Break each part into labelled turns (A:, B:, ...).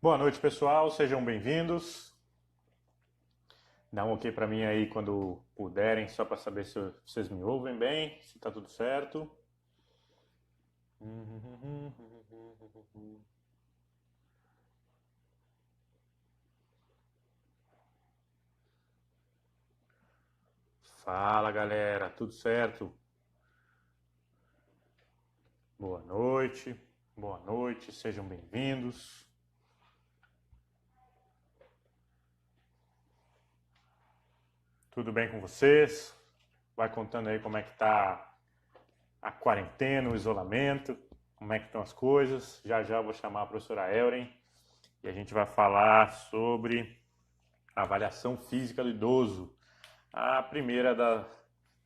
A: Boa noite, pessoal. Sejam bem-vindos. Dá um ok para mim aí quando puderem, só para saber se vocês me ouvem bem, se tá tudo certo. Fala, galera. Tudo certo? Boa noite. Boa noite. Sejam bem-vindos. Tudo bem com vocês? Vai contando aí como é que tá a quarentena, o isolamento, como é que estão as coisas. Já já eu vou chamar a professora Elren e a gente vai falar sobre a avaliação física do idoso, a primeira da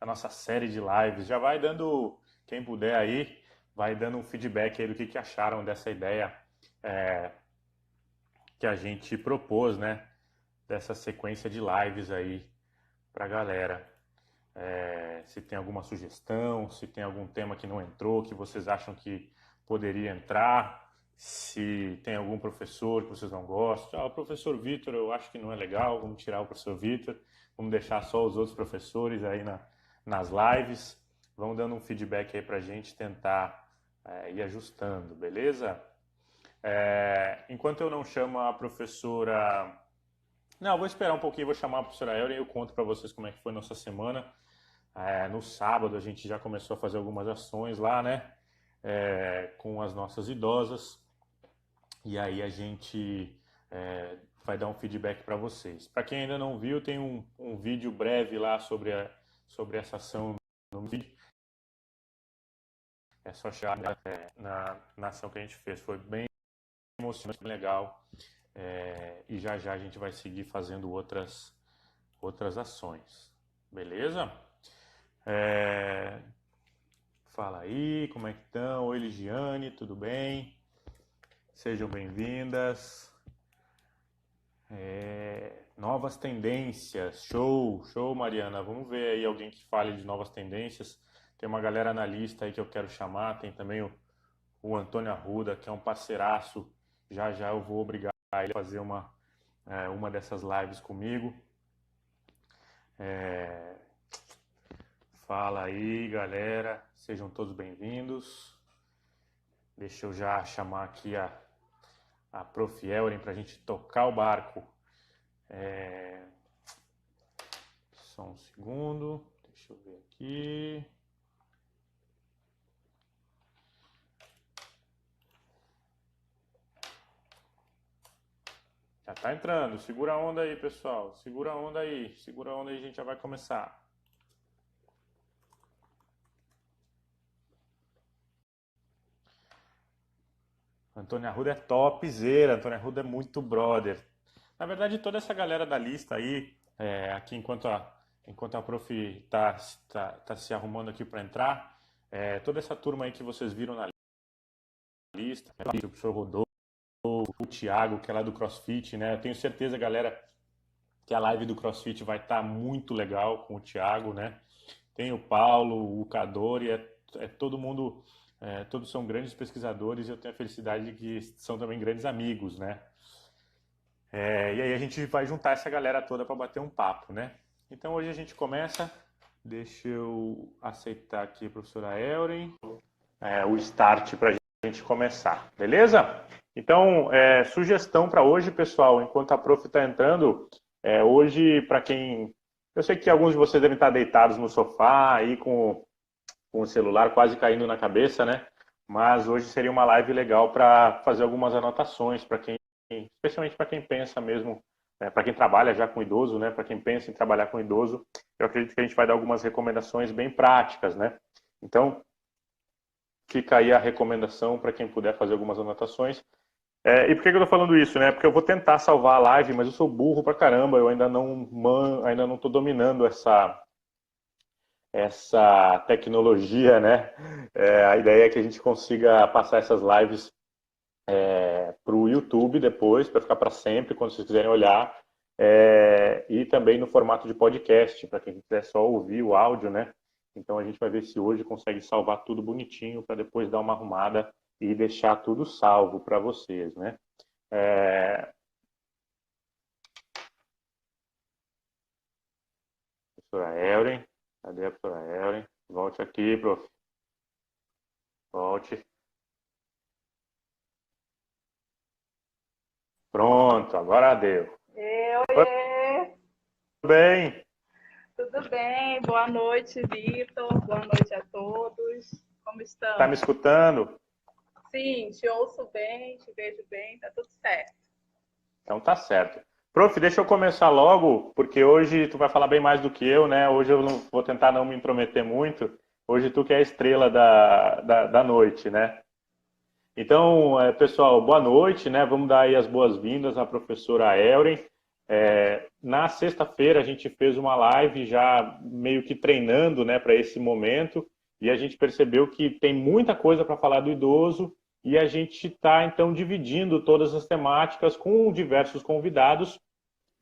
A: nossa série de lives. Já vai dando, quem puder aí, vai dando um feedback aí do que acharam dessa ideia que a gente propôs, né? Dessa sequência de lives aí pra galera. Se tem alguma sugestão, se tem algum tema que não entrou, que vocês acham que poderia entrar, se tem algum professor que vocês não gostam. O professor Vitor eu acho que não é legal, vamos tirar o professor Vitor, vamos deixar só os outros professores aí nas lives. Vamos dando um feedback aí pra gente tentar ir ajustando, beleza? Enquanto eu não chamo a professora... Não, vou esperar um pouquinho, vou chamar a professora Elren e eu conto para vocês como é que foi nossa semana. No sábado a gente já começou a fazer algumas ações lá, né? Com as nossas idosas. E aí a gente vai dar um feedback para vocês. Para quem ainda não viu, tem um vídeo breve lá sobre essa ação no vídeo. É só chegar na ação que a gente fez. Foi bem emocionante, bem legal. E já já a gente vai seguir fazendo outras ações. Beleza? Fala aí, como é que estão? Oi, Ligiane, tudo bem? Sejam bem-vindas. Novas tendências, show, Mariana. Vamos ver aí alguém que fale de novas tendências. Tem uma galera na lista aí que eu quero chamar. Tem também o Antônio Arruda, que é um parceiraço. Já já eu vou obrigar ele a fazer uma dessas lives comigo. Fala aí, galera. Sejam todos bem-vindos. Deixa eu já chamar aqui a Prof. Elren para a gente tocar o barco. Só um segundo. Deixa eu ver aqui. Já tá entrando. Segura a onda aí, pessoal. Segura a onda aí. Segura a onda aí, a gente já vai começar. Antônio Arruda é topzera. Antônio Arruda é muito brother. Na verdade, toda essa galera da lista aí, aqui enquanto a prof tá se arrumando aqui para entrar, toda essa turma aí que vocês viram na lista, o professor Rodolfo, o Thiago, que é lá do CrossFit, né? Eu tenho certeza, galera, que a live do CrossFit vai estar muito legal com o Thiago, né? Tem o Paulo, o Cadori, todo mundo, todos são grandes pesquisadores e eu tenho a felicidade de que são também grandes amigos, né? E aí a gente vai juntar essa galera toda para bater um papo, né? Então hoje a gente começa, deixa eu aceitar aqui a professora Elren, o start para a gente começar, beleza? Então, sugestão para hoje, pessoal, enquanto a prof está entrando, hoje, para quem... Eu sei que alguns de vocês devem estar deitados no sofá, aí com o celular quase caindo na cabeça, né? Mas hoje seria uma live legal para fazer algumas anotações, para quem, especialmente para quem pensa mesmo, para quem trabalha já com idoso, né? Para quem pensa em trabalhar com idoso, eu acredito que a gente vai dar algumas recomendações bem práticas, né? Então, fica aí a recomendação para quem puder fazer algumas anotações. E por que eu tô falando isso, né? Porque eu vou tentar salvar a live, mas eu sou burro pra caramba, eu ainda não tô dominando essa tecnologia, né? A ideia é que a gente consiga passar essas lives para o YouTube depois, para ficar para sempre, quando vocês quiserem olhar, e também no formato de podcast, para quem quiser só ouvir o áudio, né? Então a gente vai ver se hoje consegue salvar tudo bonitinho para depois dar uma arrumada e deixar tudo salvo para vocês, né? É, professora Elren, cadê a professora Elren? Volte aqui, prof. Volte. Pronto, agora deu. Oi,
B: Oiê,
A: tudo bem?
B: tudo bem? Boa noite, Vitor. Boa noite a todos. Como
A: Tá me
B: estamos?
A: escutando?
B: Sim, te ouço bem, te vejo bem, tá tudo certo.
A: Então tá certo. Prof, deixa eu começar logo, porque hoje tu vai falar bem mais do que eu, né? Hoje eu não, vou tentar não me intrometer muito. Hoje tu que é a estrela da noite, né? Então, pessoal, boa noite, né? Vamos dar aí as boas-vindas à professora Elren. Na sexta-feira a gente fez uma live já meio que treinando, né, para esse momento e a gente percebeu que tem muita coisa para falar do idoso e a gente está então dividindo todas as temáticas com diversos convidados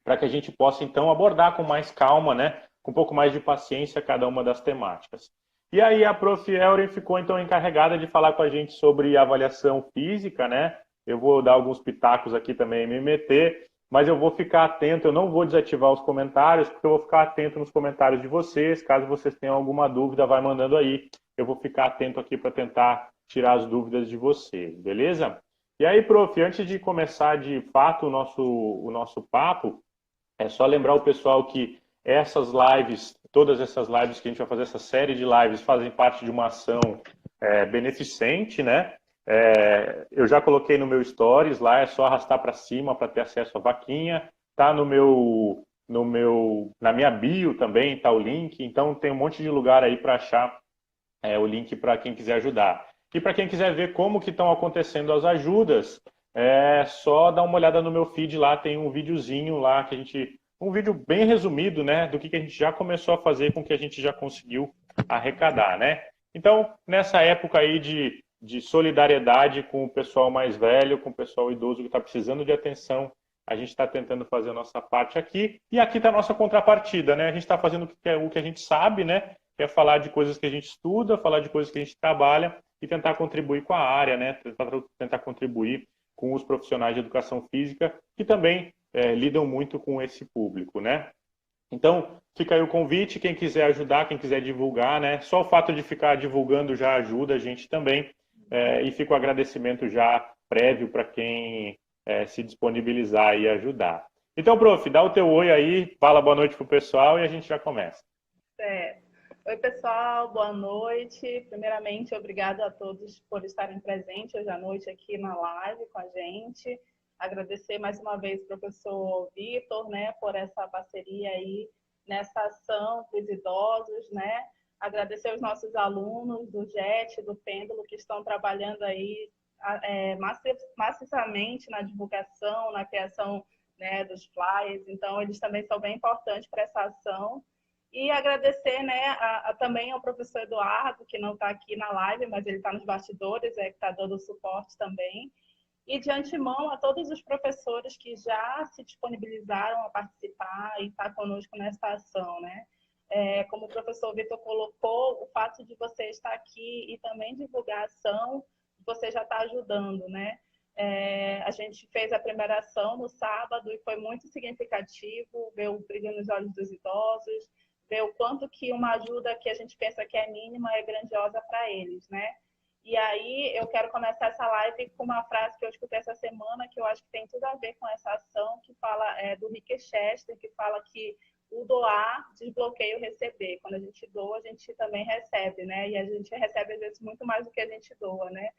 A: para que a gente possa então abordar com mais calma, né, com um pouco mais de paciência cada uma das temáticas. E aí a Prof. Elren ficou então encarregada de falar com a gente sobre avaliação física, né? Eu vou dar alguns pitacos aqui também, me meter, mas eu vou ficar atento, eu não vou desativar os comentários, porque eu vou ficar atento nos comentários de vocês. Caso vocês tenham alguma dúvida, vai mandando aí. Eu vou ficar atento aqui para tentar tirar as dúvidas de vocês, beleza? E aí, prof, antes de começar de fato o nosso papo, é só lembrar o pessoal que essas lives, todas essas lives que a gente vai fazer, essa série de lives, fazem parte de uma ação beneficente, né? Eu já coloquei no meu stories lá, é só arrastar para cima para ter acesso à vaquinha. Tá na minha bio também, tá o link. Então tem um monte de lugar aí para achar o link para quem quiser ajudar. E para quem quiser ver como que estão acontecendo as ajudas, é só dar uma olhada no meu feed lá, tem um videozinho lá que a gente, um vídeo bem resumido, né, do que a gente já começou a fazer com o que a gente já conseguiu arrecadar, né? Então, nessa época aí de solidariedade com o pessoal mais velho, com o pessoal idoso que está precisando de atenção, a gente está tentando fazer a nossa parte aqui, e aqui está a nossa contrapartida, né? A gente está fazendo o que a gente sabe, né? Que é falar de coisas que a gente estuda, falar de coisas que a gente trabalha e tentar contribuir com a área, né? Tentar contribuir com os profissionais de educação física que também lidam muito com esse público, né? Então, fica aí o convite, quem quiser ajudar, quem quiser divulgar, né? Só o fato de ficar divulgando já ajuda a gente também. E fica o agradecimento já prévio para quem se disponibilizar e ajudar. Então, prof, dá o teu oi aí, fala boa noite pro pessoal e a gente já começa.
B: Certo. Oi, pessoal, boa noite. Primeiramente, obrigado a todos por estarem presentes hoje à noite aqui na live com a gente. Agradecer mais uma vez ao professor Vitor, né, por essa parceria aí nessa ação para os idosos, né? Agradecer os nossos alunos do JET, do Pêndulo, que estão trabalhando aí maciçamente na divulgação, na criação, né, dos flyers. Então, eles também são bem importantes para essa ação. E agradecer, né, também ao professor Eduardo, que não está aqui na live, mas ele está nos bastidores, que está dando suporte também. E de antemão a todos os professores que já se disponibilizaram a participar e estar conosco nessa ação, né? Como o professor Vitor colocou, o fato de você estar aqui e também divulgar a ação, você já está ajudando, né? A gente fez a primeira ação no sábado e foi muito significativo ver o brilho nos olhos dos idosos, ver o quanto que uma ajuda que a gente pensa que é mínima é grandiosa para eles, né? E aí eu quero começar essa live com uma frase que eu escutei essa semana, que eu acho que tem tudo a ver com essa ação, que fala do Rick Chester, que fala que o doar desbloqueia o receber. Quando a gente doa, a gente também recebe, né? E a gente recebe, às vezes, muito mais do que a gente doa, né?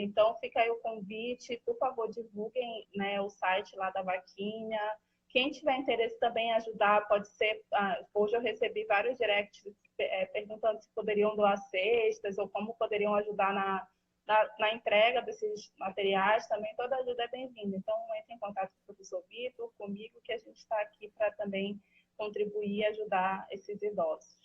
B: Então, fica aí o convite. Por favor, divulguem, né, o site lá da vaquinha. Quem tiver interesse também em ajudar, pode ser... hoje eu recebi vários directs perguntando se poderiam doar cestas ou como poderiam ajudar na entrega desses materiais. Também toda ajuda é bem-vinda. Então, entre em contato com o professor Vitor, comigo, que a gente está aqui para também contribuir e ajudar esses idosos.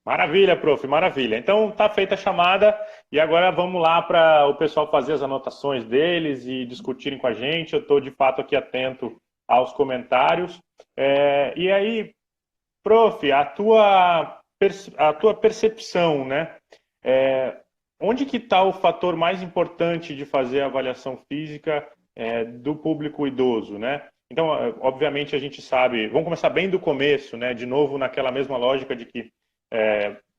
A: Maravilha, prof, maravilha. Então tá feita a chamada e agora vamos lá para o pessoal fazer as anotações deles e discutirem com a gente. Eu estou de fato aqui atento aos comentários. E aí, prof, a tua percepção, né? Onde que está o fator mais importante de fazer a avaliação física do público idoso, né? Então, obviamente, a gente sabe... Vamos começar bem do começo, né? De novo, naquela mesma lógica de que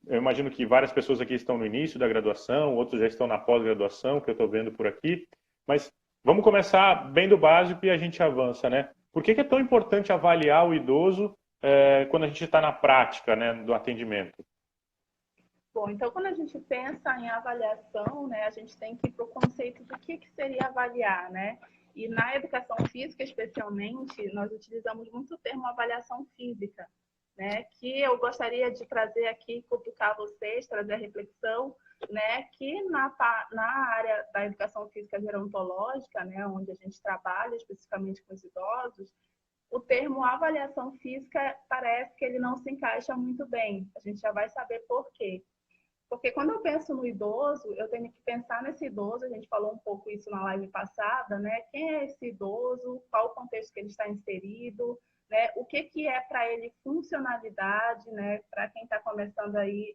A: eu imagino que várias pessoas aqui estão no início da graduação, outros já estão na pós-graduação, que eu estou vendo por aqui. Mas vamos começar bem do básico e a gente avança, né? Por que é tão importante avaliar o idoso quando a gente está na prática, né, do atendimento?
B: Bom, então quando a gente pensa em avaliação, né, a gente tem que ir para o conceito do que seria avaliar, né? E na educação física, especialmente, nós utilizamos muito o termo avaliação física, né? Que eu gostaria de trazer aqui, cutucar vocês, trazer a reflexão, né? Que na área da educação física gerontológica, né, onde a gente trabalha especificamente com os idosos, o termo avaliação física parece que ele não se encaixa muito bem. A gente já vai saber por quê. Porque quando eu penso no idoso, eu tenho que pensar nesse idoso, a gente falou um pouco isso na live passada, né? Quem é esse idoso, qual o contexto que ele está inserido, né? O que é para ele funcionalidade, né? Para quem está começando aí,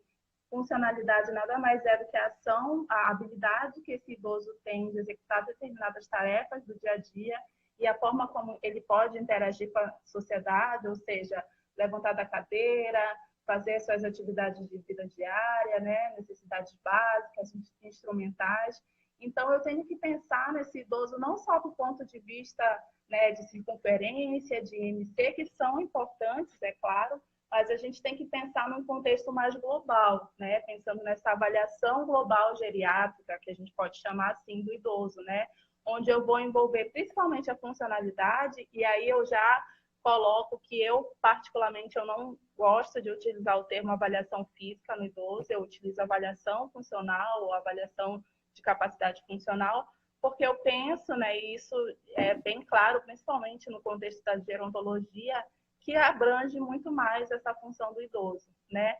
B: funcionalidade nada mais é do que a ação, a habilidade que esse idoso tem de executar determinadas tarefas do dia a dia e a forma como ele pode interagir com a sociedade, ou seja, levantar da cadeira, fazer suas atividades de vida diária, né? Necessidades básicas, instrumentais. Então, eu tenho que pensar nesse idoso não só do ponto de vista, né, de circunferência, de MC, que são importantes, é claro, mas a gente tem que pensar num contexto mais global, né? Pensando nessa avaliação global geriátrica, que a gente pode chamar assim, do idoso, né? Onde eu vou envolver principalmente a funcionalidade, e aí eu já coloco que eu, particularmente, eu não gosto de utilizar o termo avaliação física no idoso, eu utilizo avaliação funcional ou avaliação de capacidade funcional, porque eu penso, né, e isso é bem claro, principalmente no contexto da gerontologia, que abrange muito mais essa função do idoso, né?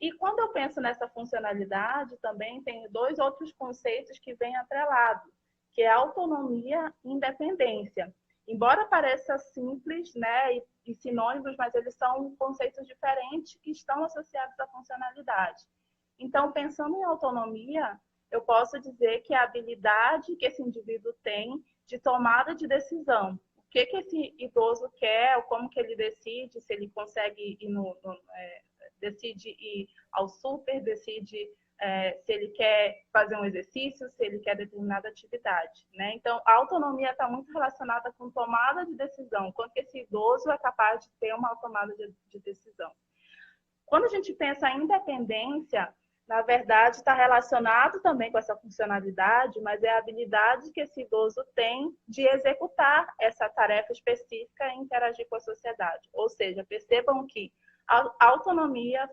B: E quando eu penso nessa funcionalidade, também tem dois outros conceitos que vêm atrelados, que é autonomia e independência. Embora pareça simples, né, e sinônimos, mas eles são conceitos diferentes que estão associados à funcionalidade. Então, pensando em autonomia, eu posso dizer que a habilidade que esse indivíduo tem de tomada de decisão. O que esse idoso quer, como que ele decide, se ele consegue ir decide ir ao super, decide se ele quer fazer um exercício, se ele quer determinada atividade, né? Então, a autonomia está muito relacionada com tomada de decisão, quanto que esse idoso é capaz de ter uma tomada de decisão. Quando a gente pensa em independência, na verdade, está relacionado também com essa funcionalidade, mas é a habilidade que esse idoso tem de executar essa tarefa específica e interagir com a sociedade. Ou seja, percebam que a autonomia,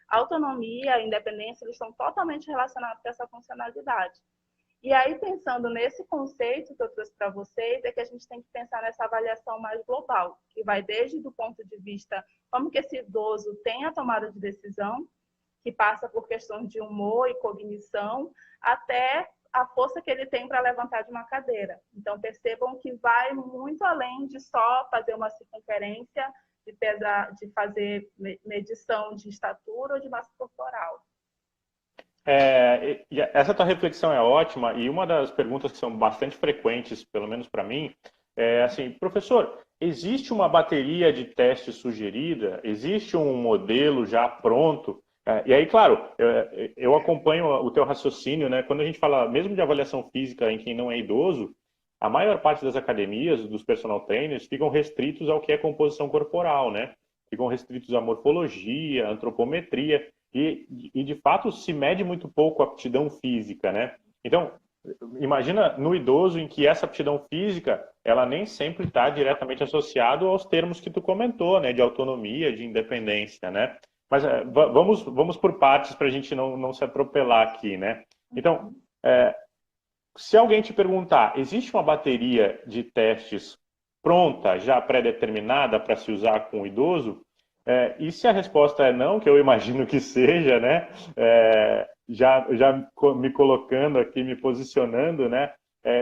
B: autonomia e independência, eles estão totalmente relacionados com essa funcionalidade. E aí, pensando nesse conceito que eu trouxe para vocês, é que a gente tem que pensar nessa avaliação mais global, que vai desde o ponto de vista como que esse idoso tem a tomada de decisão, que passa por questões de humor e cognição, até a força que ele tem para levantar de uma cadeira. Então, percebam que vai muito além de só fazer uma circunferência, de pesar, de fazer medição de estatura ou de massa corporal.
A: Essa tua reflexão é ótima e uma das perguntas que são bastante frequentes, pelo menos para mim, é assim, professor, existe uma bateria de testes sugerida? Existe um modelo já pronto? E aí, claro, eu acompanho o teu raciocínio, né? Quando a gente fala mesmo de avaliação física em quem não é idoso, a maior parte das academias, dos personal trainers, ficam restritos ao que é composição corporal, né? Ficam restritos à morfologia, antropometria, e de fato se mede muito pouco a aptidão física, né? Então, imagina no idoso em que essa aptidão física, ela nem sempre está diretamente associada aos termos que tu comentou, né? De autonomia, de independência, né? Mas vamos por partes para a gente não se atropelar aqui, né? Então, se alguém te perguntar, existe uma bateria de testes pronta, já pré-determinada para se usar com o idoso? E se a resposta é não, que eu imagino que seja, né? Já me colocando aqui, me posicionando, né?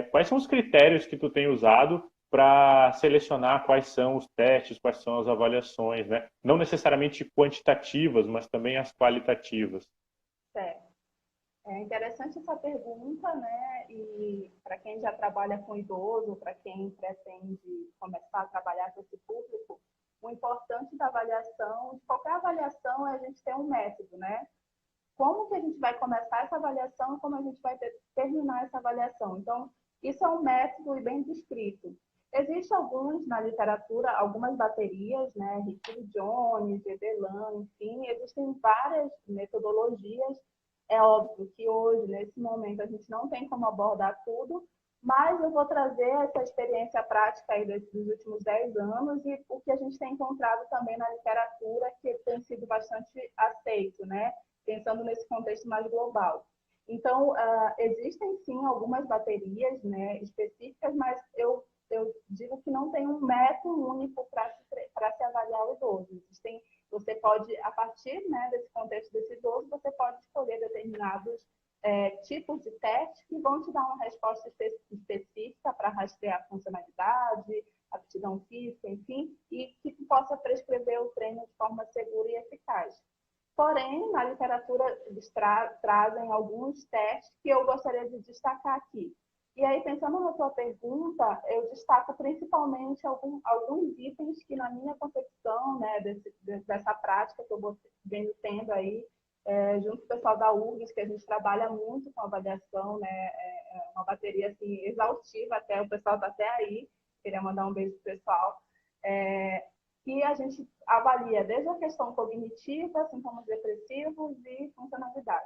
A: Quais são os critérios que tu tem usado para selecionar quais são os testes, quais são as avaliações, né? Não necessariamente quantitativas, mas também as qualitativas.
B: Certo. É interessante essa pergunta, né? E para quem já trabalha com idoso, para quem pretende começar a trabalhar com esse público, o importante da avaliação, de qualquer avaliação, é a gente ter um método, né? Como que a gente vai começar essa avaliação e como a gente vai terminar essa avaliação. Então, isso é um método e bem descrito. Existem alguns na literatura, algumas baterias, né? Richard Jones, Edelan, enfim, existem várias metodologias. É óbvio que hoje, nesse momento, a gente não tem como abordar tudo, mas eu vou trazer essa experiência prática aí dos últimos 10 anos e o que a gente tem encontrado também na literatura, que tem sido bastante aceito, né? Pensando nesse contexto mais global. Então, existem sim algumas baterias, né, específicas, mas eu digo que não tem um método único para se avaliar o idoso. Você pode, a partir, né, desse contexto desse idoso, você pode escolher determinados tipos de testes que vão te dar uma resposta específica para rastrear a funcionalidade, aptidão física, enfim, e que possa prescrever o treino de forma segura e eficaz. Porém, na literatura, eles trazem alguns testes que eu gostaria de destacar aqui. E aí, pensando na sua pergunta, eu destaco principalmente alguns itens que, na minha concepção, né, dessa prática que eu venho tendo aí, junto com o pessoal da URGS, que a gente trabalha muito com avaliação, né, uma bateria assim, exaustiva, até o pessoal está até aí, queria mandar um beijo para o pessoal. Que a gente avalia desde a questão cognitiva, sintomas depressivos e funcionalidade.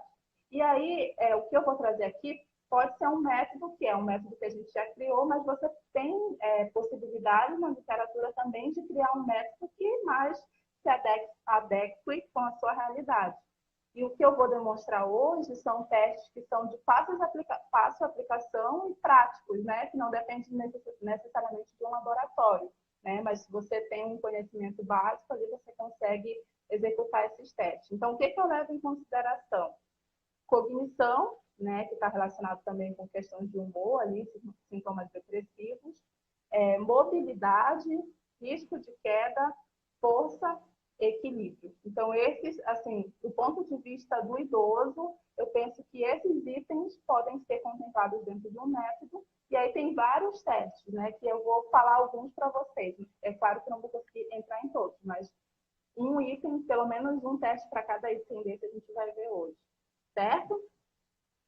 B: E aí, o que eu vou trazer aqui pode ser um método, que é um método que a gente já criou, mas você tem possibilidade na literatura também de criar um método que mais se adeque com a sua realidade. E o que eu vou demonstrar hoje são testes que são de fácil aplicação e práticos, né? Que não dependem necessariamente de um laboratório. Né? Mas se você tem um conhecimento básico, ali você consegue executar esses testes. Então, o que eu levo em consideração? Cognição, né, que está relacionado também com questões de humor, ali, sintomas depressivos, mobilidade, risco de queda, força, equilíbrio. Então, esses, assim, do ponto de vista do idoso, eu penso que esses itens podem ser contemplados dentro de um método. E aí tem vários testes, né, que eu vou falar alguns para vocês. É claro que não vou conseguir entrar em todos, mas um item, pelo menos um teste para cada item desse a gente vai ver hoje. Certo?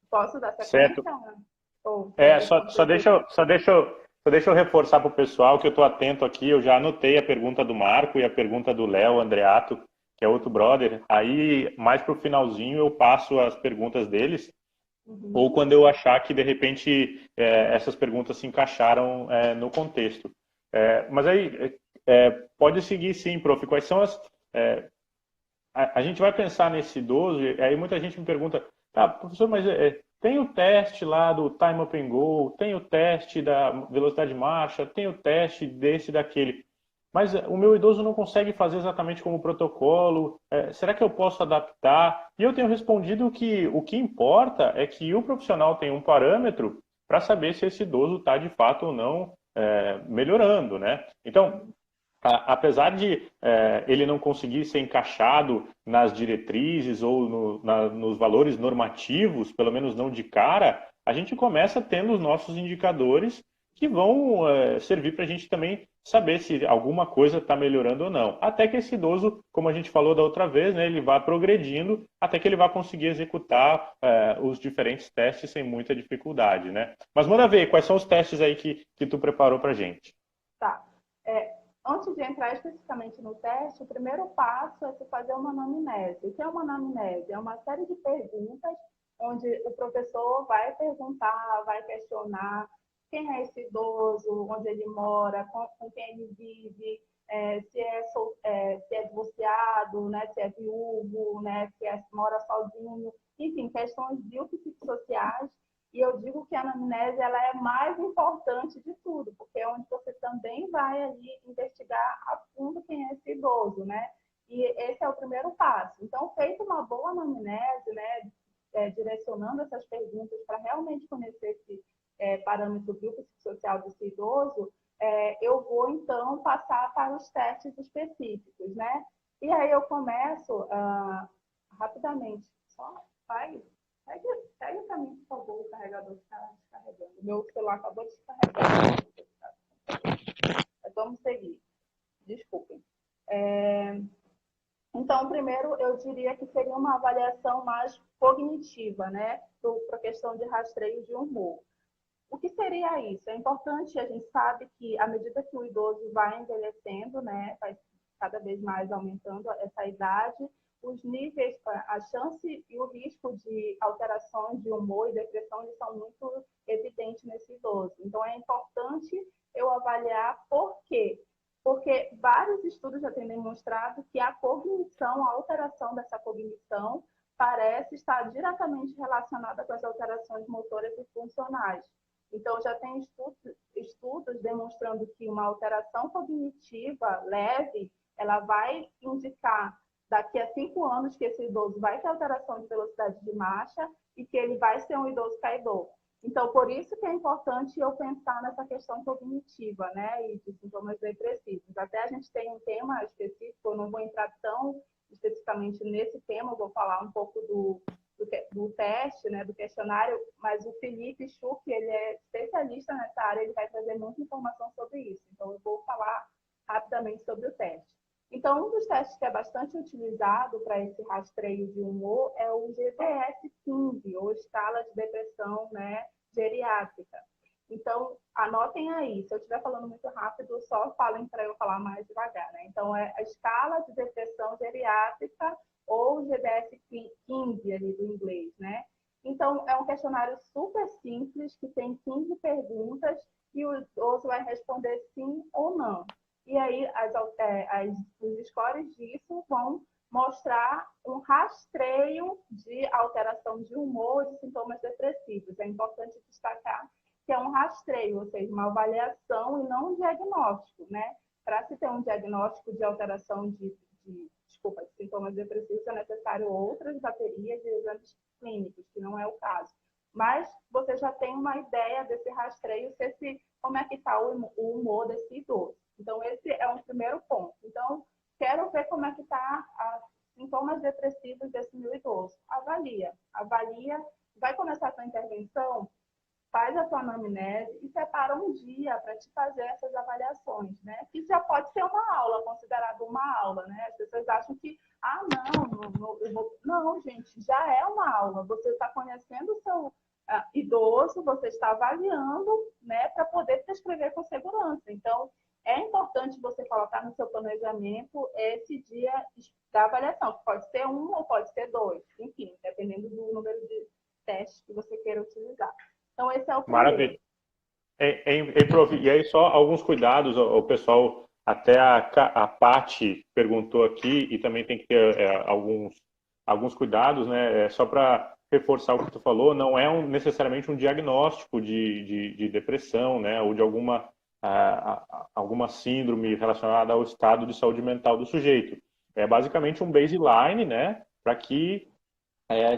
B: Posso dar sequência?
A: Certo.
B: Ou
A: Só deixa eu reforçar para o pessoal que eu estou atento aqui. Eu já anotei a pergunta do Marco e a pergunta do Léo Andreato, que é outro brother. Aí, mais para o finalzinho, eu passo as perguntas deles. Ou quando eu achar que, de repente, essas perguntas se encaixaram no contexto. Mas aí, pode seguir sim, prof. Quais são as... a gente vai pensar nesse idoso, e aí muita gente me pergunta, tá, professor, mas tem o teste lá do time up and go, tem o teste da velocidade de marcha, tem o teste desse e daquele, mas o meu idoso não consegue fazer exatamente como o protocolo, será que eu posso adaptar? E eu tenho respondido que o que importa é que o profissional tem um parâmetro para saber se esse idoso está de fato ou não melhorando, né? Então, apesar de ele não conseguir ser encaixado nas diretrizes ou nos valores normativos, pelo menos não de cara, a gente começa tendo os nossos indicadores que vão servir para a gente também saber se alguma coisa está melhorando ou não. Até que esse idoso, como a gente falou da outra vez, né, ele vá progredindo até que ele vá conseguir executar os diferentes testes sem muita dificuldade, né? Mas manda ver, quais são os testes aí que tu preparou para a gente?
B: Tá. Antes de entrar especificamente no teste, o primeiro passo é se fazer uma anamnese. O que é uma anamnese? É uma série de perguntas onde o professor vai perguntar, vai questionar quem é esse idoso, onde ele mora, com quem ele vive, se é divorciado, né, se é viúvo, né, se mora sozinho, enfim, questões biopsicossociais. E eu digo que a anamnese ela é mais importante de tudo, porque é onde você também vai ali investigar a fundo quem é esse idoso, né? E esse é o primeiro passo. Então, feita uma boa anamnese, né, direcionando essas perguntas para realmente conhecer esse parâmetro biopsicossocial desse idoso, eu vou, então, passar para os testes específicos, né? E aí eu começo rapidamente. Só segue Pega para mim, por favor, o carregador está descarregando. O meu celular acabou de descarregar. Mas vamos seguir. Desculpem. Então, primeiro, eu diria que seria uma avaliação mais cognitiva, né? Para a questão de rastreio de humor. O que seria isso? É importante, a gente sabe que à medida que o idoso vai envelhecendo, né, vai cada vez mais aumentando essa idade, os níveis, a chance e o risco de alterações de humor e depressão eles são muito evidentes nesse idoso. Então, é importante eu avaliar por quê? Porque vários estudos já têm demonstrado que a cognição, a alteração dessa cognição, parece estar diretamente relacionada com as alterações motoras e funcionais. Então, já tem estudos demonstrando que uma alteração cognitiva leve, ela vai indicar daqui a 5 anos que esse idoso vai ter alteração de velocidade de marcha e que ele vai ser um idoso caidor. Então, por isso que é importante eu pensar nessa questão cognitiva, né, e de sintomas depressivos. Até a gente tem um tema específico, eu não vou entrar tão especificamente nesse tema, eu vou falar um pouco do teste, né, do questionário, mas o Felipe Schuch, ele é especialista nessa área, ele vai trazer muita informação sobre isso. Então, eu vou falar rapidamente sobre o teste. Então, um dos testes que é bastante utilizado para esse rastreio de humor é o GDS-15, ou Escala de Depressão, né, Geriátrica. Então, anotem aí. Se eu estiver falando muito rápido, só falem para eu falar mais devagar, né? Então, é a Escala de Depressão Geriátrica, ou GDS-15 ali do inglês, né? Então, é um questionário super simples, que tem 15 perguntas, e o idoso vai responder sim ou não. E aí, os scores disso vão mostrar um rastreio de alteração de humor, de sintomas depressivos. É importante destacar que é um rastreio, ou seja, uma avaliação e não um diagnóstico, né? Para se ter um diagnóstico de alteração de sintomas depressivos, é necessário outras baterias de exames clínicos, que não é o caso. Mas você já tem uma ideia desse rastreio, como é que está o humor desse idoso. Então, esse é um primeiro ponto. Então, quero ver como é que está os sintomas depressivos desse meu idoso. Avalia, vai começar a sua intervenção, faz a sua anamnese e separa um dia para te fazer essas avaliações, né? Que já pode ser uma aula, considerado uma aula, né? As pessoas acham que, não, gente, já é uma aula. Você está conhecendo o seu idoso, você está avaliando, né, para poder prescrever com segurança. Então, é importante você colocar no seu planejamento esse dia da avaliação, que pode ser 1 ou pode ser 2, enfim, dependendo do número de testes que você queira utilizar. Então, esse é o primeiro.
A: Maravilha. E aí, só alguns cuidados, o pessoal, até a Paty perguntou aqui, e também tem que ter alguns cuidados, né? Só para reforçar o que tu falou, não é necessariamente um diagnóstico de depressão, né? Ou de alguma síndrome relacionada ao estado de saúde mental do sujeito. É basicamente um baseline, né? Para que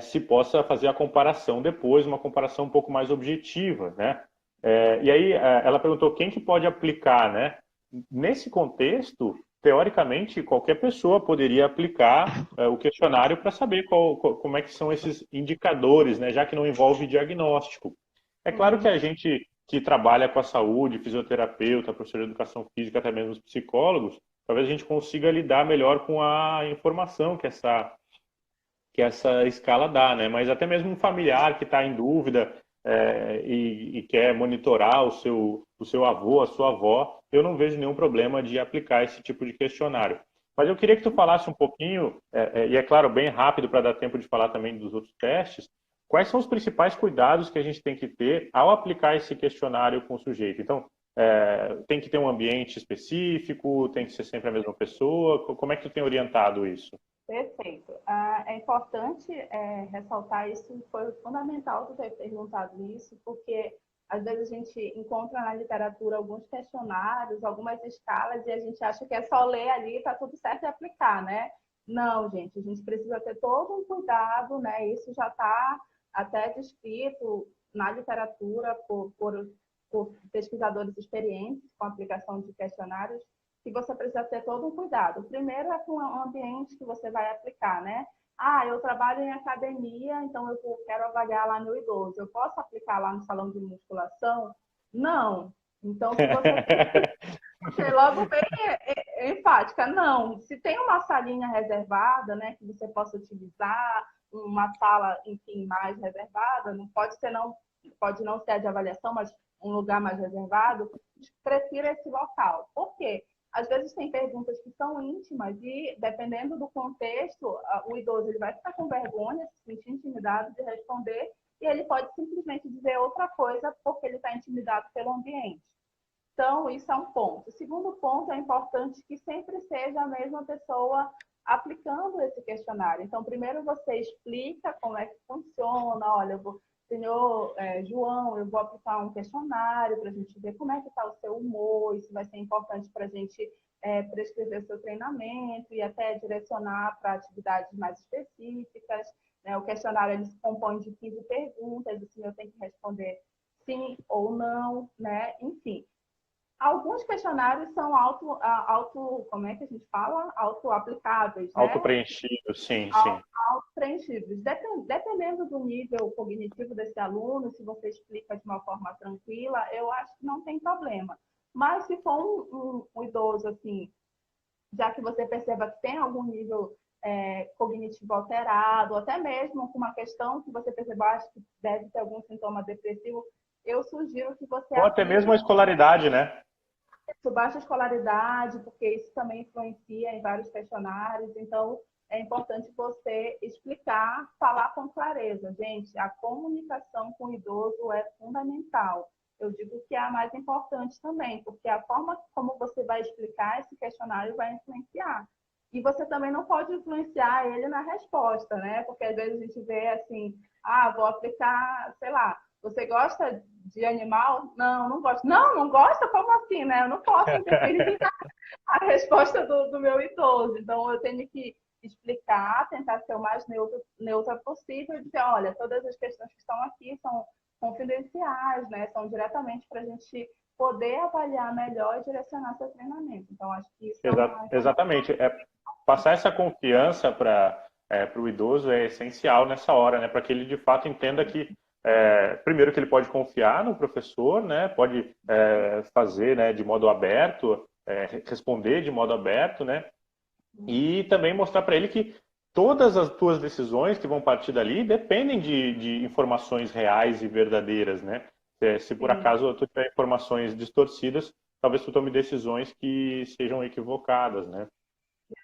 A: se possa fazer a comparação depois, uma comparação um pouco mais objetiva, né? E aí ela perguntou quem que pode aplicar, né? Nesse contexto, teoricamente, qualquer pessoa poderia aplicar o questionário para saber como é que são esses indicadores, né? Já que não envolve diagnóstico. É claro que a gente que trabalha com a saúde, fisioterapeuta, professor de educação física, até mesmo os psicólogos, talvez a gente consiga lidar melhor com a informação que essa escala dá, né? Mas até mesmo um familiar que está em dúvida e quer monitorar o seu avô, a sua avó, eu não vejo nenhum problema de aplicar esse tipo de questionário. Mas eu queria que tu falasse um pouquinho, e é claro, bem rápido para dar tempo de falar também dos outros testes, quais são os principais cuidados que a gente tem que ter ao aplicar esse questionário com o sujeito? Então, tem que ter um ambiente específico, tem que ser sempre a mesma pessoa, como é que tu tem orientado isso?
B: Perfeito. É importante ressaltar isso, foi fundamental tu ter perguntado isso, porque às vezes a gente encontra na literatura alguns questionários, algumas escalas, e a gente acha que é só ler ali e está tudo certo e aplicar, né? Não, gente, a gente precisa ter todo um cuidado, né? Isso já está até descrito na literatura por pesquisadores experientes com a aplicação de questionários, que você precisa ter todo um cuidado. O primeiro é com o ambiente que você vai aplicar, né? eu trabalho em academia, então quero avaliar lá meu idoso. Eu posso aplicar lá no salão de musculação? Não. Então, se você você logo bem enfática, não. Se tem uma salinha reservada, né, que você possa utilizar, uma sala, enfim, mais reservada, não pode ser não, pode não ser a de avaliação, mas um lugar mais reservado, prefira esse local. Por quê? Às vezes tem perguntas que são íntimas e, dependendo do contexto, o idoso ele vai ficar com vergonha, se sentir intimidado de responder, e ele pode simplesmente dizer outra coisa porque ele está intimidado pelo ambiente. Então, isso é um ponto. O segundo ponto, é importante que sempre seja a mesma pessoa aplicando esse questionário. Então, primeiro você explica como é que funciona. Olha, senhor João, eu vou aplicar um questionário para a gente ver como é que está o seu humor. Isso vai ser importante para a gente prescrever seu treinamento e até direcionar para atividades mais específicas. Né? O questionário ele se compõe de 15 perguntas, o senhor tem que responder sim ou não, né? Enfim. Alguns questionários são como é que a gente fala? Auto-aplicáveis, né?
A: Auto-preenchido, sim, sim.
B: Auto-preenchidos. Dependendo do nível cognitivo desse aluno, se você explica de uma forma tranquila, eu acho que não tem problema. Mas se for um idoso, assim, já que você perceba que tem algum nível cognitivo alterado, ou até mesmo com uma questão que você perceba, acho que deve ter algum sintoma depressivo, eu sugiro que você
A: Ou até
B: aplique
A: mesmo a escolaridade, né?
B: baixa escolaridade, porque isso também influencia em vários questionários. Então, é importante você explicar, falar com clareza. Gente, a comunicação com o idoso é fundamental. Eu digo que é a mais importante também, porque a forma como você vai explicar esse questionário vai influenciar. E você também não pode influenciar ele na resposta, né? Porque às vezes a gente vê assim, vou aplicar, sei lá, você gosta de animal? Não, não gosto. Não, não gosta? Como assim, né? Eu não posso interferir na resposta do meu idoso. Então, eu tenho que explicar, tentar ser o mais neutra possível e dizer, olha, todas as questões que estão aqui são confidenciais, né? São diretamente para a gente poder avaliar melhor e direcionar seu treinamento. Então, acho que isso é uma informação.
A: Exatamente. Passar essa confiança para o idoso é essencial nessa hora, né? Para que ele de fato entenda que primeiro que ele pode confiar no professor, né? Pode fazer, né, de modo aberto, responder de modo aberto, né? E também mostrar para ele que todas as tuas decisões que vão partir dali dependem de informações reais e verdadeiras, né? Se por
B: Sim.
A: acaso tu tiver informações distorcidas, talvez tu tome decisões que sejam equivocadas, né?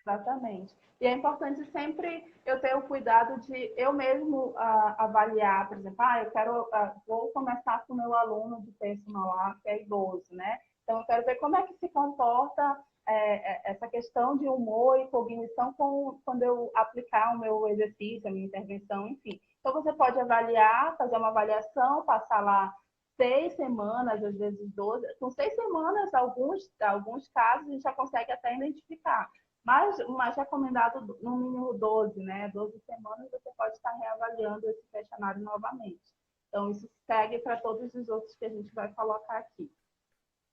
B: Exatamente. E é importante sempre eu ter o cuidado de eu mesmo avaliar, por exemplo, vou começar com o meu aluno de personal lá, que é idoso, né? Então, eu quero ver como é que se comporta essa questão de humor e cognição quando eu aplicar o meu exercício, a minha intervenção, enfim. Então, você pode avaliar, fazer uma avaliação, passar lá 6 semanas, às vezes 12. Com 6 semanas, alguns casos, a gente já consegue até identificar. Mas o mais recomendado, no mínimo 12, né? 12 semanas, você pode estar reavaliando esse questionário novamente. Então, isso segue para todos os outros que a gente vai colocar aqui.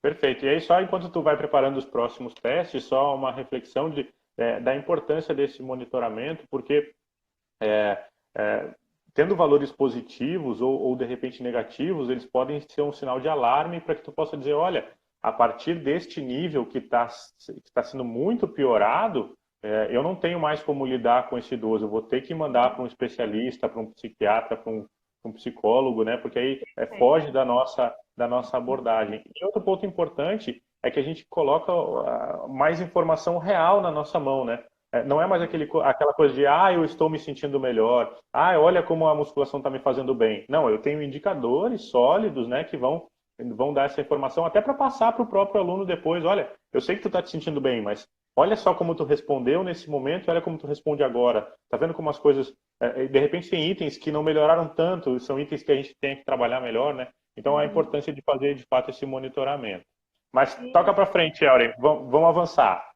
A: Perfeito. E aí, só enquanto tu vai preparando os próximos testes, só uma reflexão da importância desse monitoramento, porque é, é, tendo valores positivos ou de repente negativos, eles podem ser um sinal de alarme para que tu possa dizer, olha, a partir deste nível que tá sendo muito piorado, eu não tenho mais como lidar com esse idoso, eu vou ter que mandar para um especialista, para um psiquiatra, para um psicólogo, né? Porque aí foge da nossa abordagem. E outro ponto importante é que a gente coloca mais informação real na nossa mão, né? Não é mais aquela coisa de, eu estou me sentindo melhor, olha como a musculação está me fazendo bem. Não, eu tenho indicadores sólidos, né, que vão dar essa informação até para passar para o próprio aluno depois. Olha, eu sei que tu está te sentindo bem, mas olha só como tu respondeu nesse momento e olha como tu responde agora. Tá vendo como as coisas, de repente tem itens que não melhoraram tanto, são itens que a gente tem que trabalhar melhor, né? Então a importância de fazer de fato esse monitoramento. Mas toca para frente, Auren, vamos avançar.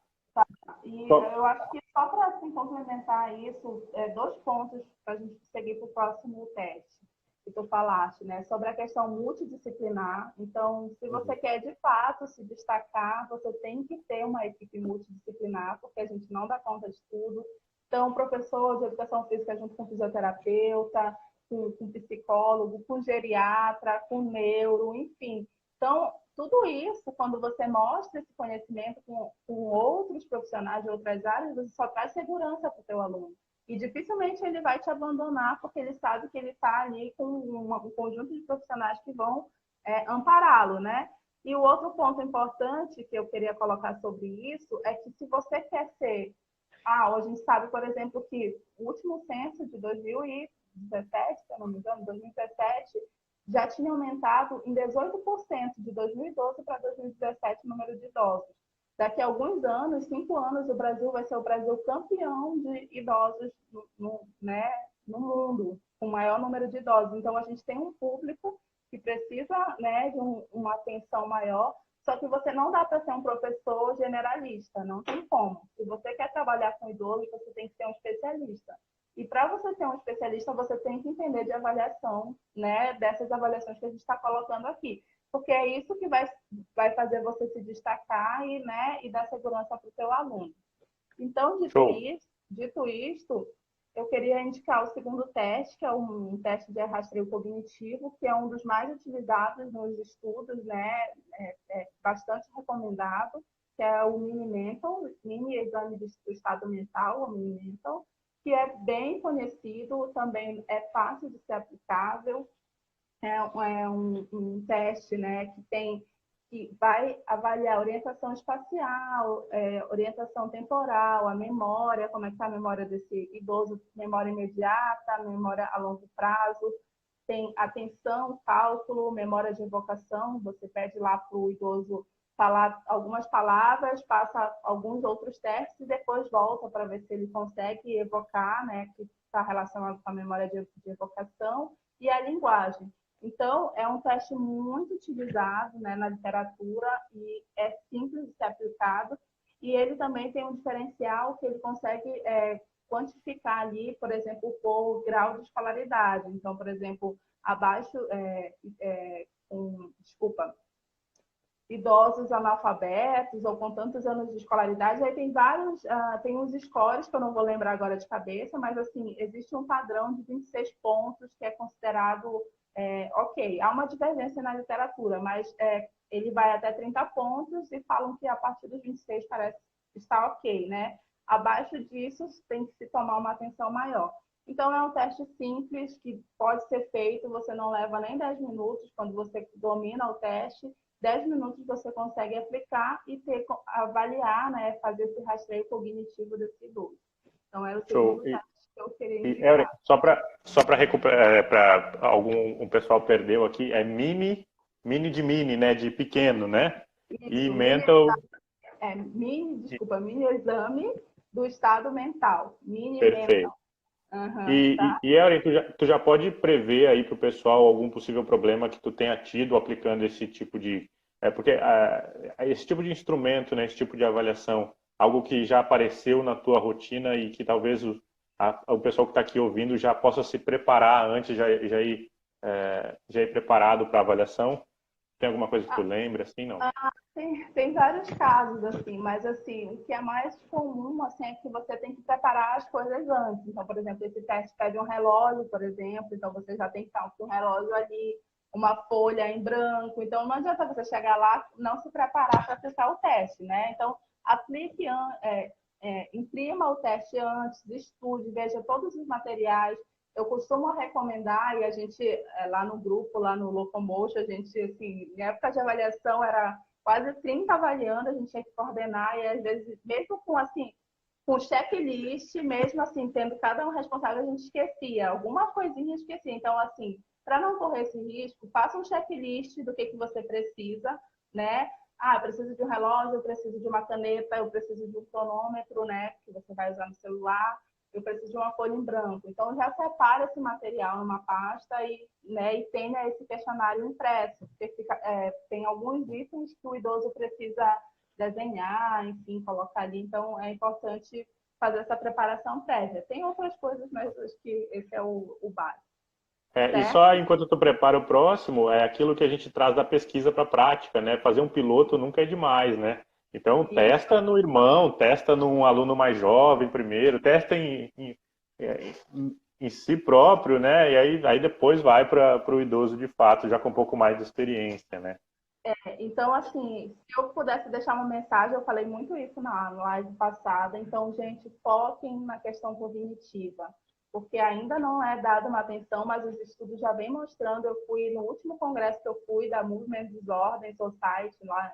B: E eu acho que só para assim, complementar isso, 2 pontos para a gente seguir para o próximo teste que tu falaste, né? Sobre a questão multidisciplinar. Então, se você quer de fato se destacar, você tem que ter uma equipe multidisciplinar, porque a gente não dá conta de tudo. Então, professor de educação física junto com fisioterapeuta, com psicólogo, com geriatra, com neuro, enfim. Então, tudo isso, quando você mostra esse conhecimento com outros profissionais de outras áreas, você só traz segurança para o seu aluno. E dificilmente ele vai te abandonar, porque ele sabe que ele está ali com um conjunto de profissionais que vão ampará-lo, né? E o outro ponto importante que eu queria colocar sobre isso é que se você quer ser... hoje a gente sabe, por exemplo, que o último censo de 2017, se eu não me engano, 2017, já tinha aumentado em 18% de 2012 para 2017 o número de idosos. Daqui a alguns anos, 5 anos, o Brasil vai ser o Brasil campeão de idosos no mundo, com o maior número de idosos. Então, a gente tem um público que precisa, né, de uma atenção maior, só que você não dá para ser um professor generalista, não tem como. Se você quer trabalhar com idoso, você tem que ser um especialista. E para você ser um especialista, você tem que entender de avaliação, né, dessas avaliações que a gente está colocando aqui. Porque é isso que vai fazer você se destacar e dar segurança para o seu aluno. Então, dito isto, eu queria indicar o segundo teste, que é um teste de rastreio cognitivo, que é um dos mais utilizados nos estudos, né? Bastante recomendado, que é o Mini Mental, Mini Exame do Estado Mental, o Mini Mental, que é bem conhecido, também é fácil de ser aplicável. É um teste, né, que vai avaliar orientação espacial, orientação temporal, a memória, como é que está a memória desse idoso, memória imediata, memória a longo prazo, tem atenção, cálculo, memória de evocação, você pede lá para o idoso falar algumas palavras, passa alguns outros testes e depois volta para ver se ele consegue evocar, né, que está relacionado com a memória de evocação e a linguagem. Então, é um teste muito utilizado, né, na literatura e é simples de ser aplicado. E ele também tem um diferencial que ele consegue quantificar ali, por exemplo, o grau de escolaridade. Então, por exemplo, abaixo, idosos analfabetos ou com tantos anos de escolaridade, aí tem vários, tem uns scores que eu não vou lembrar agora de cabeça, mas assim, existe um padrão de 26 pontos que é considerado ok. Há uma divergência na literatura, mas ele vai até 30 pontos e falam que a partir dos 26 parece estar ok, né? Abaixo disso tem que se tomar uma atenção maior. Então, é um teste simples que pode ser feito, você não leva nem 10 minutos quando você domina o teste, 10 minutos você consegue aplicar e avaliar, né, fazer esse rastreio cognitivo desse idoso. Então, era o segundo teste que eu queria indicar.
A: Só para recuperar, para um pessoal perdeu aqui, é mini de mini, né, de pequeno, né?
B: Isso,
A: e mental...
B: mini exame do estado mental. Mini
A: Perfeito.
B: mental. Tá?
A: E Erin, tu já pode prever aí para o pessoal algum possível problema que tu tenha tido aplicando esse tipo de... porque esse tipo de instrumento, né, esse tipo de avaliação, algo que já apareceu na tua rotina e que talvez o pessoal que está aqui ouvindo já possa se preparar antes, já ir preparado para a avaliação? Tem alguma coisa que tu lembra, assim, não?
B: Tem vários casos, assim, mas assim, o que é mais comum, assim, é que você tem que preparar as coisas antes. Então, por exemplo, esse teste pede um relógio, por exemplo, então você já tem que estar com um relógio ali, uma folha em branco. Então, não adianta você chegar lá não se preparar para aplicar o teste, né? Então, aplique, imprima o teste antes, estude, veja todos os materiais. Eu costumo recomendar, e a gente, lá no grupo, lá no Locomotion, a gente, assim, em época de avaliação, era quase 30 avaliando, a gente tinha que coordenar, e às vezes, mesmo com checklist, mesmo assim, tendo cada um responsável, a gente esquecia, alguma coisinha esquecia. Então, assim, para não correr esse risco, faça um checklist do que você precisa, né? Eu preciso de um relógio, eu preciso de uma caneta, eu preciso de um cronômetro, né? Que você vai usar no celular, eu preciso de uma folha em branco. Então, já separa esse material numa pasta e tenha esse questionário impresso, porque tem alguns itens que o idoso precisa desenhar, enfim, colocar ali. Então, é importante fazer essa preparação prévia. Tem outras coisas, mas acho que esse é o básico.
A: E só enquanto tu prepara o próximo, é aquilo que a gente traz da pesquisa para a prática, né? Fazer um piloto nunca é demais, né? Então,
B: E
A: testa no irmão, testa num aluno mais jovem primeiro, testa em si próprio, né? E aí depois vai para o idoso de fato, já com um pouco mais de experiência, né?
B: então, assim, se eu pudesse deixar uma mensagem, eu falei muito isso na live passada. Então, gente, foquem na questão cognitiva, porque ainda não é dada uma atenção, mas os estudos já vêm mostrando. Eu fui no último congresso que eu fui da Movement Disorder Society, lá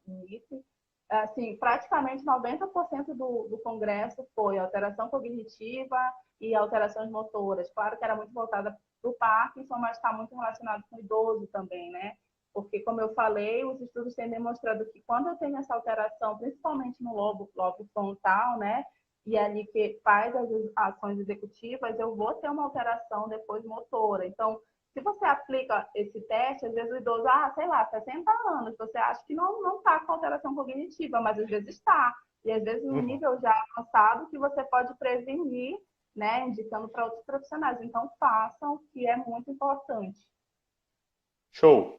B: no IFE, assim, praticamente 90% do congresso foi alteração cognitiva e alterações motoras. Claro que era muito voltada para o Parkinson, mas está muito relacionado com o idoso também, né? Porque, como eu falei, os estudos têm demonstrado que quando eu tenho essa alteração, principalmente no lobo frontal, né, e ali que faz as ações executivas, eu vou ter uma alteração depois motora. Então, se você aplica esse teste, às vezes o idoso, sei lá, 60 anos, você acha que não está com alteração cognitiva, mas às vezes está. E às vezes no
A: Uhum.
B: nível já avançado que você pode prevenir, né, indicando para outros profissionais. Então, façam, que é muito importante.
A: Show,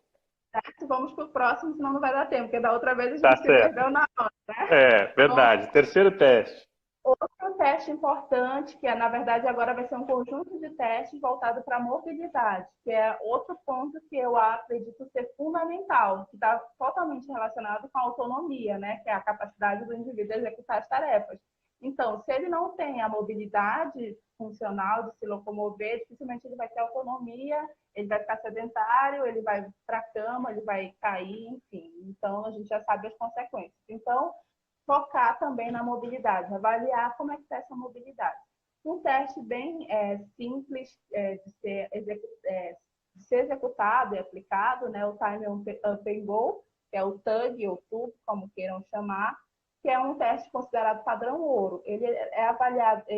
B: Vamos para o próximo, senão não vai dar tempo, porque da outra vez a
A: tá
B: gente se
A: certo.
B: perdeu na hora, né?
A: É,
B: Então,
A: verdade. Terceiro teste.
B: outro teste importante, que na verdade agora vai ser um conjunto de testes voltado para a mobilidade, que é outro ponto que eu acredito ser fundamental, que está totalmente relacionado com a autonomia, né? Que é a capacidade do indivíduo executar as tarefas. Então, se ele não tem a mobilidade funcional de se locomover, dificilmente ele vai ter autonomia, ele vai ficar sedentário, ele vai para a cama, ele vai cair, enfim. Então, a gente já sabe as consequências. Então, focar também na mobilidade, avaliar como é que está essa mobilidade. Um teste bem simples de ser executado e aplicado, né, o Time Up and Go, que é o TUG ou TUG, como queiram chamar, que é um teste considerado padrão ouro. Ele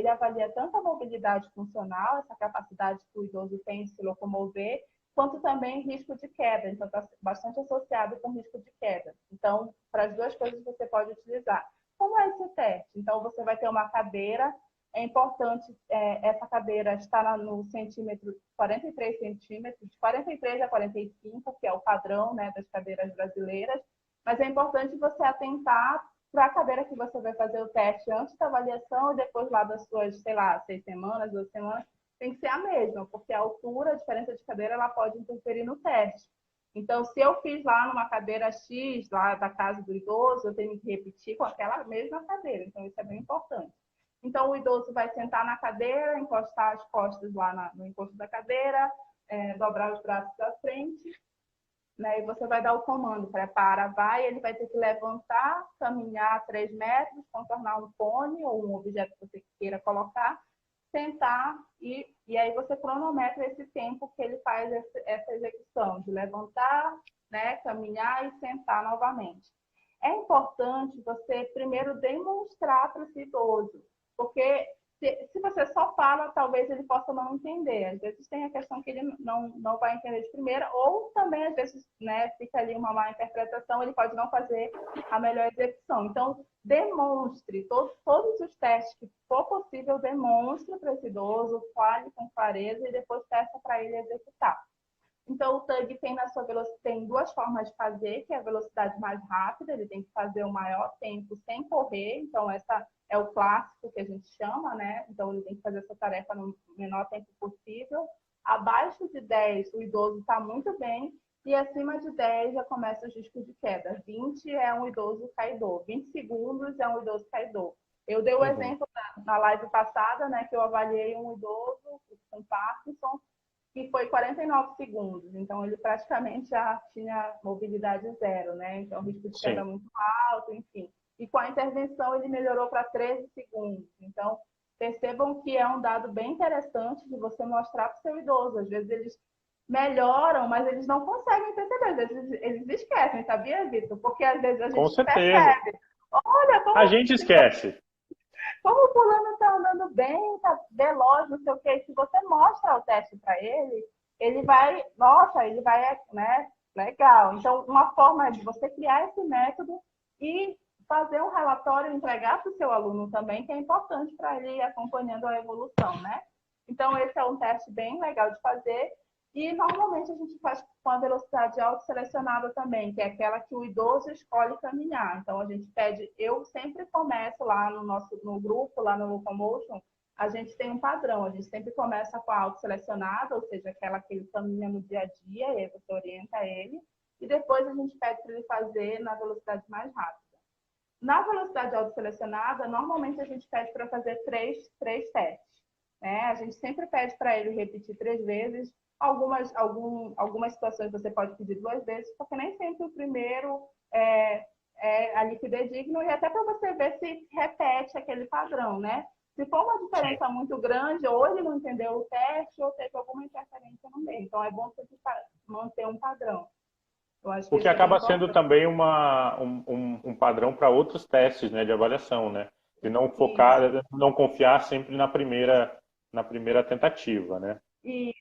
B: avalia tanto a mobilidade funcional, essa capacidade que o idoso tem de se locomover, quanto também risco de queda. Então, está bastante associado com risco de queda. Então, para as duas coisas você pode utilizar. Como é esse teste? Então, você vai ter uma cadeira. É importante essa cadeira estar no centímetro 43 centímetros, de 43 a 45, que é o padrão, né, das cadeiras brasileiras. Mas é importante você atentar para a cadeira que você vai fazer o teste antes da avaliação e depois lá das suas, sei lá, 6 semanas, 2 semanas, tem que ser a mesma, porque a altura, a diferença de cadeira, ela pode interferir no teste. Então, se eu fiz lá numa cadeira X, lá da casa do idoso, eu tenho que repetir com aquela mesma cadeira. Então, isso é bem importante. Então, o idoso vai sentar na cadeira, encostar as costas lá no encosto da cadeira, dobrar os braços para frente, né? E você vai dar o comando, prepara, vai, ele vai ter que levantar, caminhar 3 metros, contornar um cone ou um objeto que você queira colocar, sentar e aí você cronometra esse tempo que ele faz essa execução, de levantar, né, caminhar e sentar novamente. É importante você primeiro demonstrar para esse idoso, porque se você só fala, talvez ele possa não entender. Às vezes tem a questão que ele não vai entender de primeira, ou também, às vezes, né, fica ali uma má interpretação, ele pode não fazer a melhor execução. Então, demonstre todos os testes que for possível, demonstre para esse idoso, fale com clareza e depois peça para ele executar. Então, o TUG tem duas formas de fazer, que é a velocidade mais rápida, ele tem que fazer o maior tempo sem correr, então essa é o clássico que a gente chama, né? Então, ele tem que fazer essa tarefa no menor tempo possível. Abaixo de 10, o idoso está muito bem, e acima de 10 já começa o risco de queda. 20 é um idoso caidor, 20 segundos é um idoso caidor. Eu dei o
A: Uhum.
B: exemplo na live passada, né, que eu avaliei um idoso com Parkinson, que foi 49 segundos. Então, ele praticamente já tinha mobilidade zero, né? Então, risco de queda
A: Sim.
B: muito alto, enfim. E com a intervenção, ele melhorou para 13 segundos. Então, percebam que é um dado bem interessante de você mostrar para o seu idoso. Às vezes, eles melhoram, mas eles não conseguem perceber. Às vezes, eles esquecem, sabia, Vitor? Porque, às vezes, a
A: Com
B: gente
A: certeza.
B: percebe. Olha,
A: A gente esquece.
B: como o fulano está andando bem, está veloz, não sei o quê. Se você mostra o teste para ele, ele vai, nossa, ele vai, né? Legal. Então, uma forma de você criar esse método e fazer um relatório e entregar para o seu aluno também, que é importante para ele ir acompanhando a evolução, né? Então, esse é um teste bem legal de fazer. E normalmente a gente faz com a velocidade autoselecionada também, que é aquela que o idoso escolhe caminhar. Então a gente pede, eu sempre começo lá no grupo, lá no Locomotion, a gente tem um padrão, a gente sempre começa com a autoselecionada, ou seja, aquela que ele caminha no dia a dia, e aí você orienta ele, e depois a gente pede para ele fazer na velocidade mais rápida. Na velocidade autoselecionada, normalmente a gente pede para fazer três testes. Né? A gente sempre pede para ele repetir 3 vezes. Algumas situações você pode pedir 2 vezes, porque nem sempre o primeiro é ali fidedigno, e até para você ver se repete aquele padrão, né? Se for uma
A: Sim.
B: diferença muito grande, ou ele não entendeu o teste, ou teve alguma interferência no meio. Então, é bom você manter um padrão. Eu acho que
A: O que
B: isso é bem
A: acaba sendo
B: importante.
A: também um padrão para outros testes, né, de avaliação, né? De não focar,
B: Isso.
A: não confiar sempre na primeira tentativa, né?
B: Isso.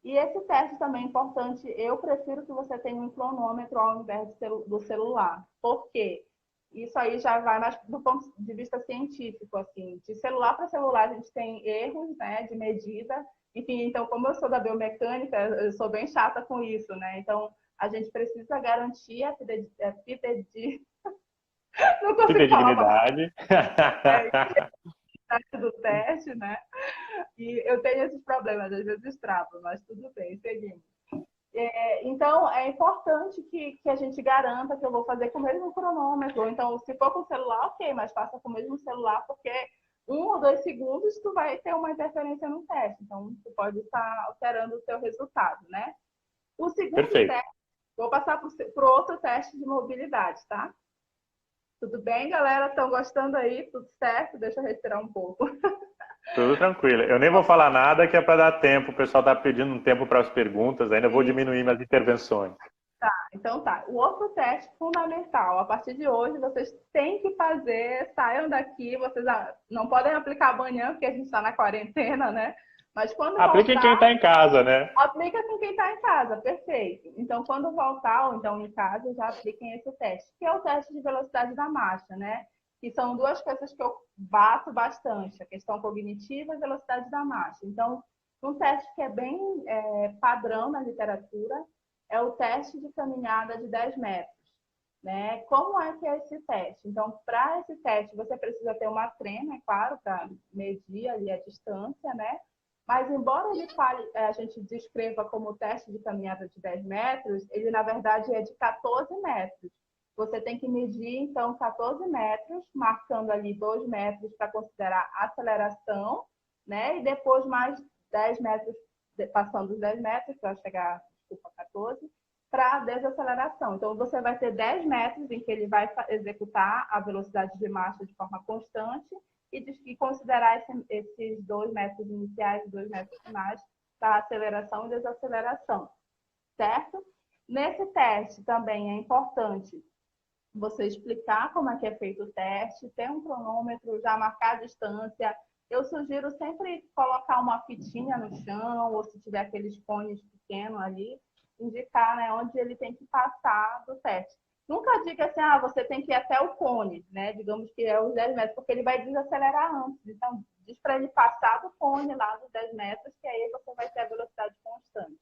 B: E esse teste também é importante. Eu prefiro que você tenha um cronômetro ao invés do celular. Por quê? Isso aí já vai mais do ponto de vista científico, assim. De celular para celular, a gente tem erros, né, de medida. Enfim, então, como eu sou da biomecânica, eu sou bem chata com isso, né? Então, a gente precisa garantir a fidelidade. Não consigo falar
A: Fidedignidade.
B: do teste, né? E eu tenho esses problemas, às vezes travo, mas tudo bem, seguimos. Então, é importante que a gente garanta que eu vou fazer com o mesmo cronômetro. Então, se for com o celular, ok, mas faça com o mesmo celular, porque 1 ou 2 segundos tu vai ter uma interferência no teste. Então, tu pode estar alterando o teu resultado, né? O segundo
A: Perfeito.
B: teste, vou passar para o outro teste de mobilidade, tá? Tudo bem, galera? Estão gostando aí? Tudo certo? Deixa eu respirar um pouco.
A: Tudo tranquilo. Eu nem vou falar nada que é para dar tempo. O pessoal está pedindo um tempo para as perguntas. Ainda vou
B: E
A: diminuir minhas intervenções.
B: Então tá, o outro teste fundamental, a partir de hoje vocês têm que fazer, saiam daqui, vocês não podem aplicar amanhã, porque a gente está na quarentena, né? Mas quando
A: Aplique em quem
B: voltar,
A: está em casa, né?
B: aplica com quem está em casa, perfeito. Então, quando voltar, ou então em casa, já apliquem esse teste, que é o teste de velocidade da marcha, né? Que são duas coisas que eu bato bastante, a questão cognitiva e velocidade da marcha. Então, um teste que é bem padrão na literatura é o teste de caminhada de 10 metros. Né? Como é que é esse teste? Então, para esse teste, você precisa ter uma trena, é claro, para medir ali a distância, né? Mas, embora ele fale, a gente descreva como teste de caminhada de 10 metros, ele, na verdade, é de 14 metros. Você tem que medir, então, 14 metros, marcando ali 2 metros para considerar aceleração, né? E depois mais 10 metros, passando os 10 metros para chegar, desculpa, 14, para desaceleração. Então, você vai ter 10 metros em que ele vai executar a velocidade de marcha de forma constante e considerar esses 2 metros iniciais e 2 metros finais para aceleração e desaceleração, certo? Nesse teste também é importante você explicar como é que é feito o teste, ter um cronômetro, já marcar a distância. Eu sugiro sempre colocar uma fitinha no chão, ou se tiver aqueles cones pequenos ali, indicar, né, onde ele tem que passar do teste. Nunca diga assim, você tem que ir até o cone, né? Digamos que é os 10 metros, porque ele vai desacelerar antes. Então, diz para ele passar do cone lá dos 10 metros, que aí você vai ter a velocidade constante.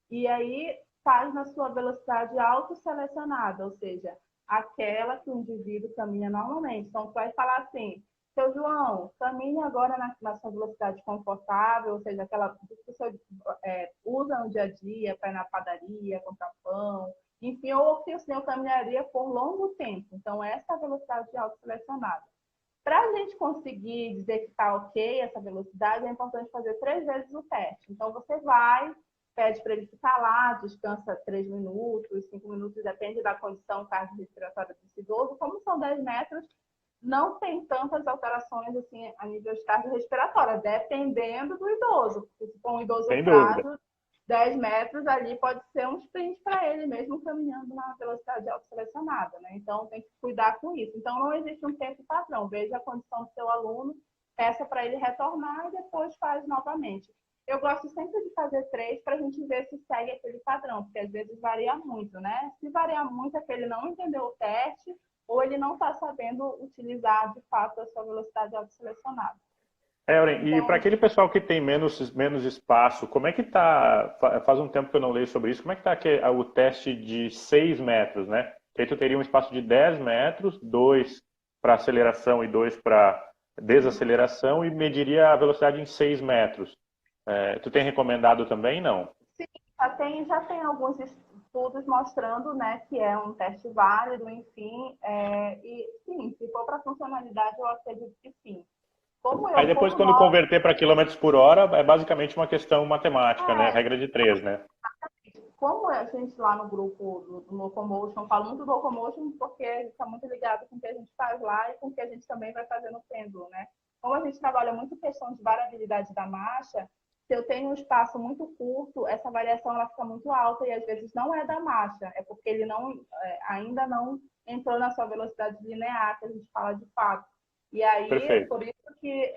B: E aí faz na sua velocidade autoselecionada, ou seja, aquela que o indivíduo caminha normalmente. Então, você vai falar assim, seu João, caminhe agora na sua velocidade confortável, ou seja, aquela que você usa no dia a dia, para ir na padaria, comprar pão, enfim, ou que o senhor caminharia por longo tempo. Então, essa é a velocidade autoselecionada. Para a gente conseguir dizer que está ok essa velocidade, é importante fazer 3 vezes o teste. Então, você vai, pede para ele ficar lá, descansa 3 minutos, 5 minutos, depende da condição cardiorrespiratória desse idoso. Como são 10 metros, não tem tantas alterações assim a nível de cardiorrespiratória, dependendo do idoso. Porque se for um idoso
A: Sem dúvida.
B: frágil, 10 metros ali pode ser um sprint para ele mesmo caminhando na velocidade autoselecionada, né? Então tem que cuidar com isso. Então não existe um tempo padrão. Veja a condição do seu aluno, peça para ele retornar e depois faz novamente. Eu gosto sempre de fazer 3 para a gente ver se segue aquele padrão, porque às vezes varia muito, né? Se varia muito é que ele não entendeu o teste ou ele não está sabendo utilizar de fato a sua velocidade autoselecionada.
A: Euren, e para
B: Então,
A: aquele pessoal que tem menos espaço, como é que tá? Faz um tempo que eu não leio sobre isso. Como é que tá o teste de 6 metros, né? Que aí tu teria um espaço de 10 metros, 2 para aceleração e 2 para desaceleração, e mediria a velocidade em 6 metros. Tu tem recomendado também? Não.
B: sim, já tem alguns estudos mostrando, né, que é um teste válido, enfim, e sim, se for para funcionalidade, eu acredito que sim.
A: Aí depois,
B: Como
A: quando
B: nós,
A: converter para quilômetros por hora, é basicamente uma questão matemática, né? Regra de três, né?
B: como a gente lá no grupo do Locomotion, fala muito do Locomotion porque está muito ligado com o que a gente faz lá e com o que a gente também vai fazer no pêndulo, né? Como a gente trabalha muito questão de variabilidade da marcha, se eu tenho um espaço muito curto, essa variação ela fica muito alta e às vezes não é da marcha, é porque ele ainda não entrou na sua velocidade linear, que a gente fala de fato. E aí,
A: Perfeito.
B: por isso que,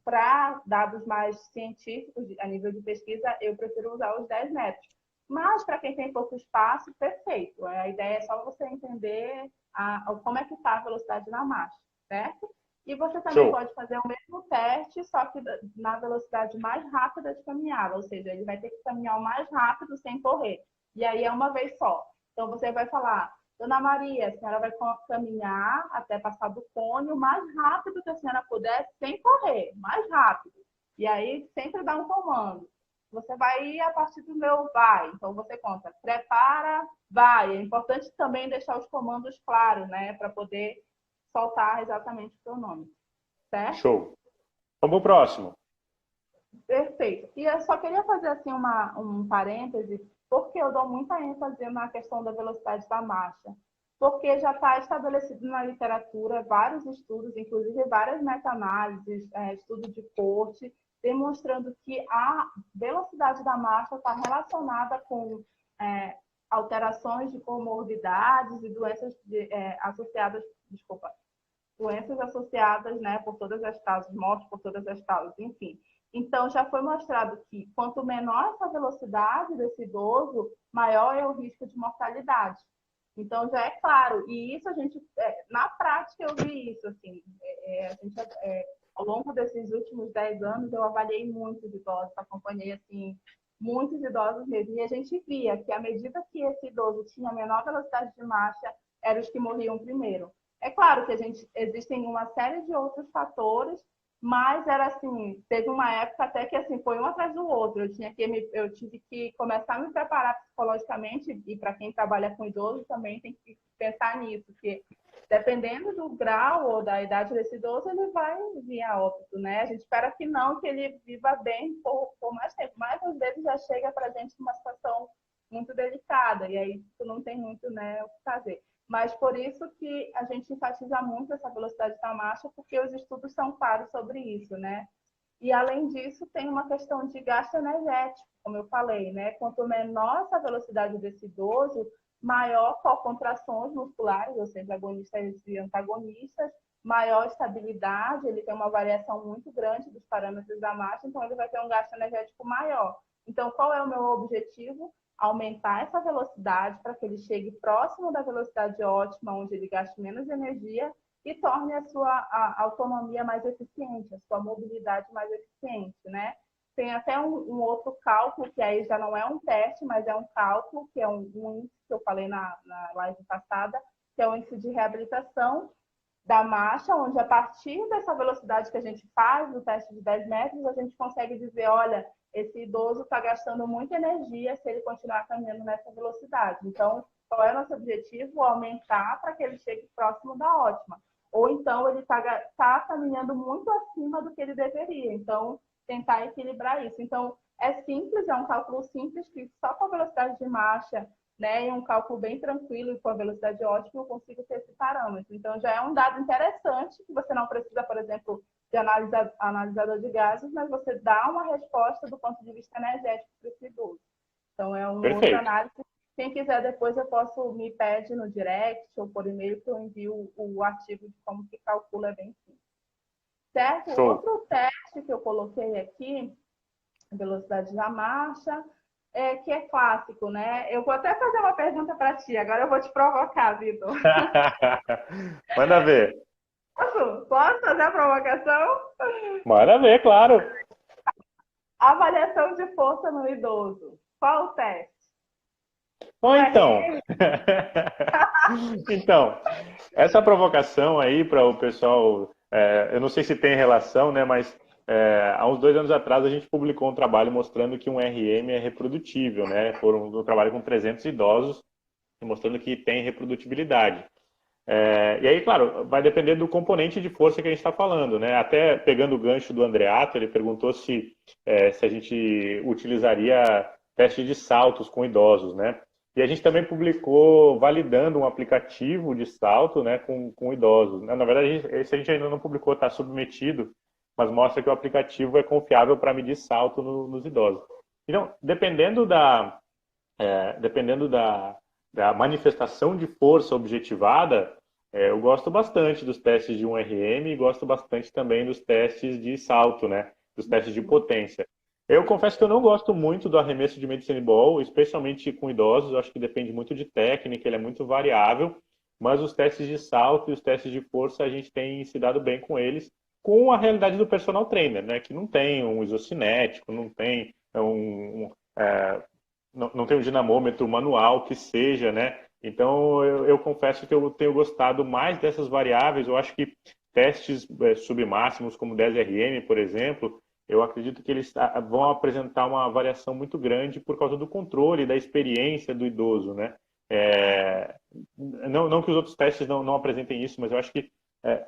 B: para dados mais científicos, a nível de pesquisa, eu prefiro usar os 10 metros. Mas, para quem tem pouco espaço, perfeito. A ideia é só você entender como é que está a velocidade na marcha, certo? E você também
A: Show.
B: pode fazer o mesmo teste, só que na velocidade mais rápida de caminhada, ou seja, ele vai ter que caminhar o mais rápido sem correr. E aí é uma vez só. Então você vai falar, Dona Maria, a senhora vai caminhar até passar do cone o mais rápido que a senhora puder, sem correr, mais rápido. E aí sempre dá um comando. Você vai ir a partir do meu vai. Então você conta, prepara, vai. É importante também deixar os comandos claros, né, para poder soltar exatamente o seu nome, certo?
A: Show. Vamos pro próximo.
B: Perfeito. E eu só queria fazer assim um parêntese, porque eu dou muita ênfase na questão da velocidade da marcha. Porque já está estabelecido na literatura vários estudos, inclusive várias meta-análises, estudo de corte, demonstrando que a velocidade da marcha está relacionada com alterações de comorbidades e doenças associadas, desculpa, doenças associadas, né, por todas as causas, mortes por todas as causas, enfim. Então, já foi mostrado que quanto menor essa velocidade desse idoso, maior é o risco de mortalidade. Então, já é claro. E isso a gente, na prática, eu vi isso, assim, ao longo desses últimos 10 anos, eu avaliei muitos idosos, acompanhei, assim, muitos idosos mesmo, e a gente via que à medida que esse idoso tinha menor velocidade de marcha, eram os que morriam primeiro. É claro que existem uma série de outros fatores, mas era assim, teve uma época até que assim foi um atrás do outro. Eu tive que começar a me preparar psicologicamente e para quem trabalha com idoso também tem que pensar nisso, porque dependendo do grau ou da idade desse idoso, ele vai vir a óbito, né? A gente espera que não, que ele viva bem por mais tempo, mas às vezes já chega para a gente numa situação muito delicada e aí tu não tem muito, né, o que fazer. Mas por isso que a gente enfatiza muito essa velocidade da marcha, porque os estudos são claros sobre isso, né? E além disso, tem uma questão de gasto energético, como eu falei, né? Quanto menor essa velocidade desse idoso, maior for contrações musculares, ou seja, agonistas e antagonistas, maior estabilidade, ele tem uma variação muito grande dos parâmetros da marcha, então ele vai ter um gasto energético maior. Então, qual é o meu objetivo? Aumentar essa velocidade para que ele chegue próximo da velocidade ótima, onde ele gaste menos energia e torne a autonomia mais eficiente, a sua mobilidade mais eficiente, né? Tem até um outro cálculo, que aí já não é um teste, mas é um cálculo, que é um índice que eu falei na live passada, que é o índice de reabilitação da marcha, onde a partir dessa velocidade que a gente faz no teste de 10 metros, a gente consegue dizer, olha, esse idoso está gastando muita energia se ele continuar caminhando nessa velocidade. Então, qual é o nosso objetivo? Aumentar para que ele chegue próximo da ótima. Ou então ele está caminhando muito acima do que ele deveria. Então, tentar equilibrar isso. Então, é simples, é um cálculo simples, que só com a velocidade de marcha, né, e um cálculo bem tranquilo e com a velocidade ótima, eu consigo ter esse parâmetro. Então, já é um dado interessante, que você não precisa, por exemplo, de analisador de gases, mas você dá uma resposta do ponto de vista energético para esse idoso. Então, é uma outra
A: Perfeito.
B: análise. Quem quiser, depois eu posso me pedir no direct ou por e-mail que eu envio o artigo de como que calcula bem simples. Certo?
A: Show.
B: Outro teste que eu coloquei aqui, velocidade da marcha, que é clássico, né? Eu vou até fazer uma pergunta para ti, agora eu vou te provocar, Vitor.
A: Manda ver.
B: Posso fazer a provocação?
A: Manda ver, claro.
B: Avaliação de força no idoso. Qual o teste?
A: Bom,
B: O
A: então.
B: RM?
A: Então, essa provocação aí para o pessoal, eu não sei se tem relação, né, mas há uns 2 anos atrás a gente publicou um trabalho mostrando que um RM é reprodutível, né? Foram um trabalho com 300 idosos e mostrando que tem reprodutibilidade. E aí, claro, vai depender do componente de força que a gente está falando, né? Até pegando o gancho do Andreato, ele perguntou se a gente utilizaria teste de saltos com idosos, né? E a gente também publicou validando um aplicativo de salto, né, com idosos. Na verdade, esse a gente ainda não publicou, está submetido, mas mostra que o aplicativo é confiável para medir salto nos idosos. Então, dependendo da manifestação de força objetivada, eu gosto bastante dos testes de 1RM e gosto bastante também dos testes de salto, né? Dos testes de potência. Eu confesso que eu não gosto muito do arremesso de medicine ball, especialmente com idosos. Eu acho que depende muito de técnica, ele é muito variável. Mas os testes de salto e os testes de força a gente tem se dado bem com eles, com a realidade do personal trainer, né? Que não tem um isocinético, não tem não tem um dinamômetro manual que seja, né? Então, eu confesso que eu tenho gostado mais dessas variáveis. Eu acho que testes submáximos, como 10RM, por exemplo, eu acredito que eles vão apresentar uma variação muito grande por causa do controle, da experiência do idoso, né? Não que os outros testes não apresentem isso, mas eu acho que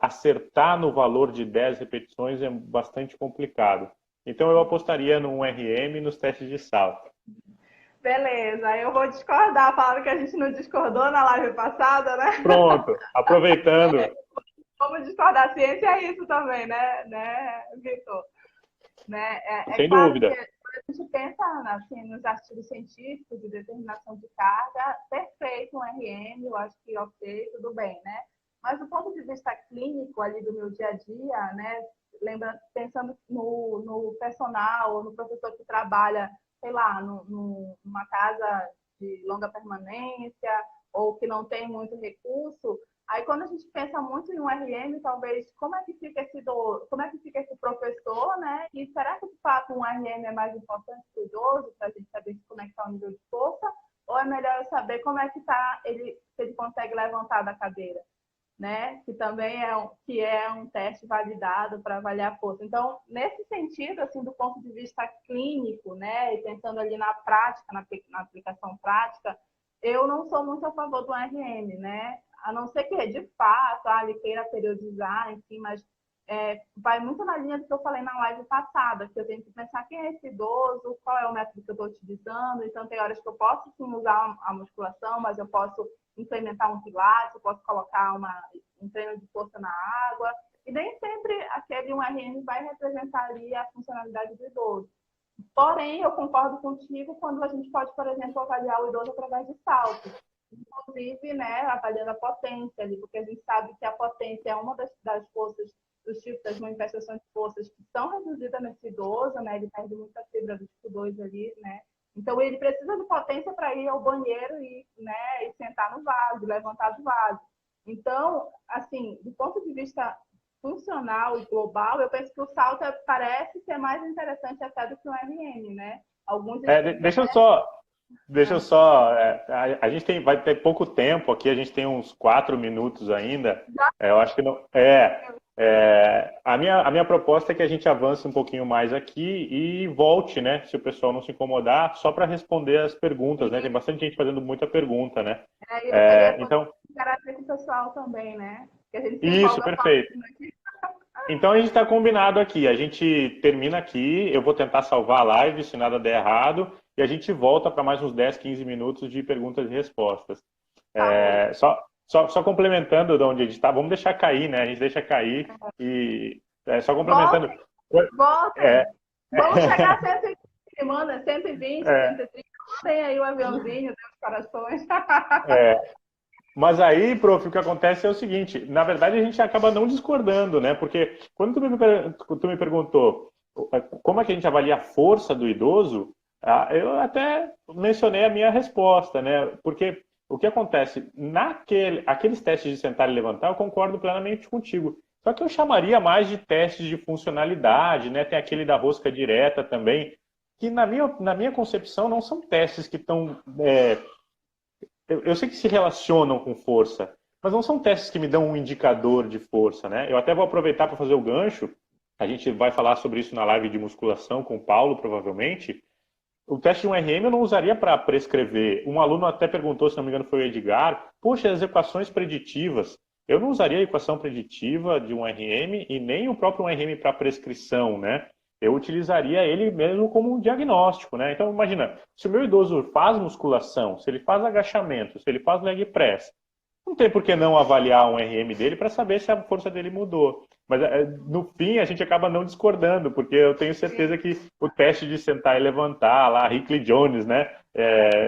A: acertar no valor de 10 repetições é bastante complicado. Então, eu apostaria no 1RM e nos testes de salto.
B: Beleza, eu vou discordar. Falaram que a gente não discordou na live passada, né?
A: Pronto, aproveitando.
B: Vamos discordar. Ciência é isso também, né, Vitor? Né? É
A: Sem
B: claro que
A: dúvida.
B: quando a gente pensa assim, nos artigos científicos de determinação de carga, perfeito um RM, eu acho que ok, tudo bem, né? Mas do ponto de vista clínico ali do meu dia a dia, né? Pensando no personal, no professor que trabalha, sei lá, numa casa de longa permanência ou que não tem muito recurso, aí quando a gente pensa muito em um RM, talvez como é que fica esse professor, né? E será que de fato um RM é mais importante para o idoso, para a gente saber como é que está o nível de força? Ou é melhor eu saber como é que está se ele consegue levantar da cadeira, né? Que também é um teste validado para avaliar a força. Então, nesse sentido, assim, do ponto de vista clínico, né? E pensando ali na prática, na aplicação prática, eu não sou muito a favor do RM, né? A não ser que, de fato, ele queira periodizar, enfim, mas vai muito na linha do que eu falei na live passada, que eu tenho que pensar quem é esse idoso, qual é o método que eu estou utilizando. Então, tem horas que eu posso sim usar a musculação, mas eu posso implementar um pilates, eu posso colocar um treino de força na água. E nem sempre aquele 1RM vai representar ali a funcionalidade do idoso. Porém, eu concordo contigo quando a gente pode, por exemplo, avaliar o idoso através de saltos. Inclusive, né, avaliando a potência ali, porque a gente sabe que a potência é uma das forças, dos tipos das manifestações de forças que são reduzidas nesse idoso, né? Ele perde muita fibra do tipo 2 ali, né? Então, ele precisa de potência para ir ao banheiro e sentar no vaso, levantar do vaso. Então, assim, do ponto de vista funcional e global, eu penso que o salto parece ser mais interessante até do que o RM, né? Alguns estudos
A: Deixa eu
B: até...
A: só, deixa eu só. A gente vai ter pouco tempo aqui, a gente tem uns 4 minutos ainda. Eu acho que não. A minha proposta é que a gente avance um pouquinho mais aqui e volte, né? Se o pessoal não se incomodar, só para responder as perguntas, né? Tem bastante gente fazendo muita pergunta, né?
B: Eu ia
A: Então,
B: interagir com o pessoal também, né? Que a gente se
A: isso,
B: empolga
A: perfeito.
B: falando aqui.
A: Então a gente está combinado aqui. A gente termina aqui. Eu vou tentar salvar a live se nada der errado. E a gente volta para mais uns 10, 15 minutos de perguntas e respostas.
B: Tá bom.
A: Só complementando de onde a gente está, vamos deixar cair, né? A gente deixa cair e só complementando.
B: Voltem,
A: É,
B: voltem. Vamos chegar a 120, manda 120,
A: é,
B: 130. Tem aí o aviãozinho, tem os corações.
A: mas aí, prof, o que acontece é o seguinte: na verdade, a gente acaba não discordando, né? Porque quando tu me perguntou como é que a gente avalia a força do idoso, eu até mencionei a minha resposta, né? Porque o que acontece? Aqueles testes de sentar e levantar, eu concordo plenamente contigo. Só que eu chamaria mais de testes de funcionalidade, né? Tem aquele da rosca direta também, que na minha concepção não são testes que estão... eu sei que se relacionam com força, mas não são testes que me dão um indicador de força, né? Eu até vou aproveitar para fazer o gancho, a gente vai falar sobre isso na live de musculação com o Paulo, provavelmente. O teste de um RM eu não usaria para prescrever. Um aluno até perguntou, se não me engano foi o Edgar, poxa, as equações preditivas. Eu não usaria a equação preditiva de um RM e nem o próprio RM para prescrição, né? Eu utilizaria ele mesmo como um diagnóstico, né? Então, imagina, se o meu idoso faz musculação, se ele faz agachamento, se ele faz leg press, não tem por que não avaliar um RM dele para saber se a força dele mudou. Mas no fim a gente acaba não discordando, porque eu tenho certeza que o teste de sentar e levantar, lá, Hickley Jones, né?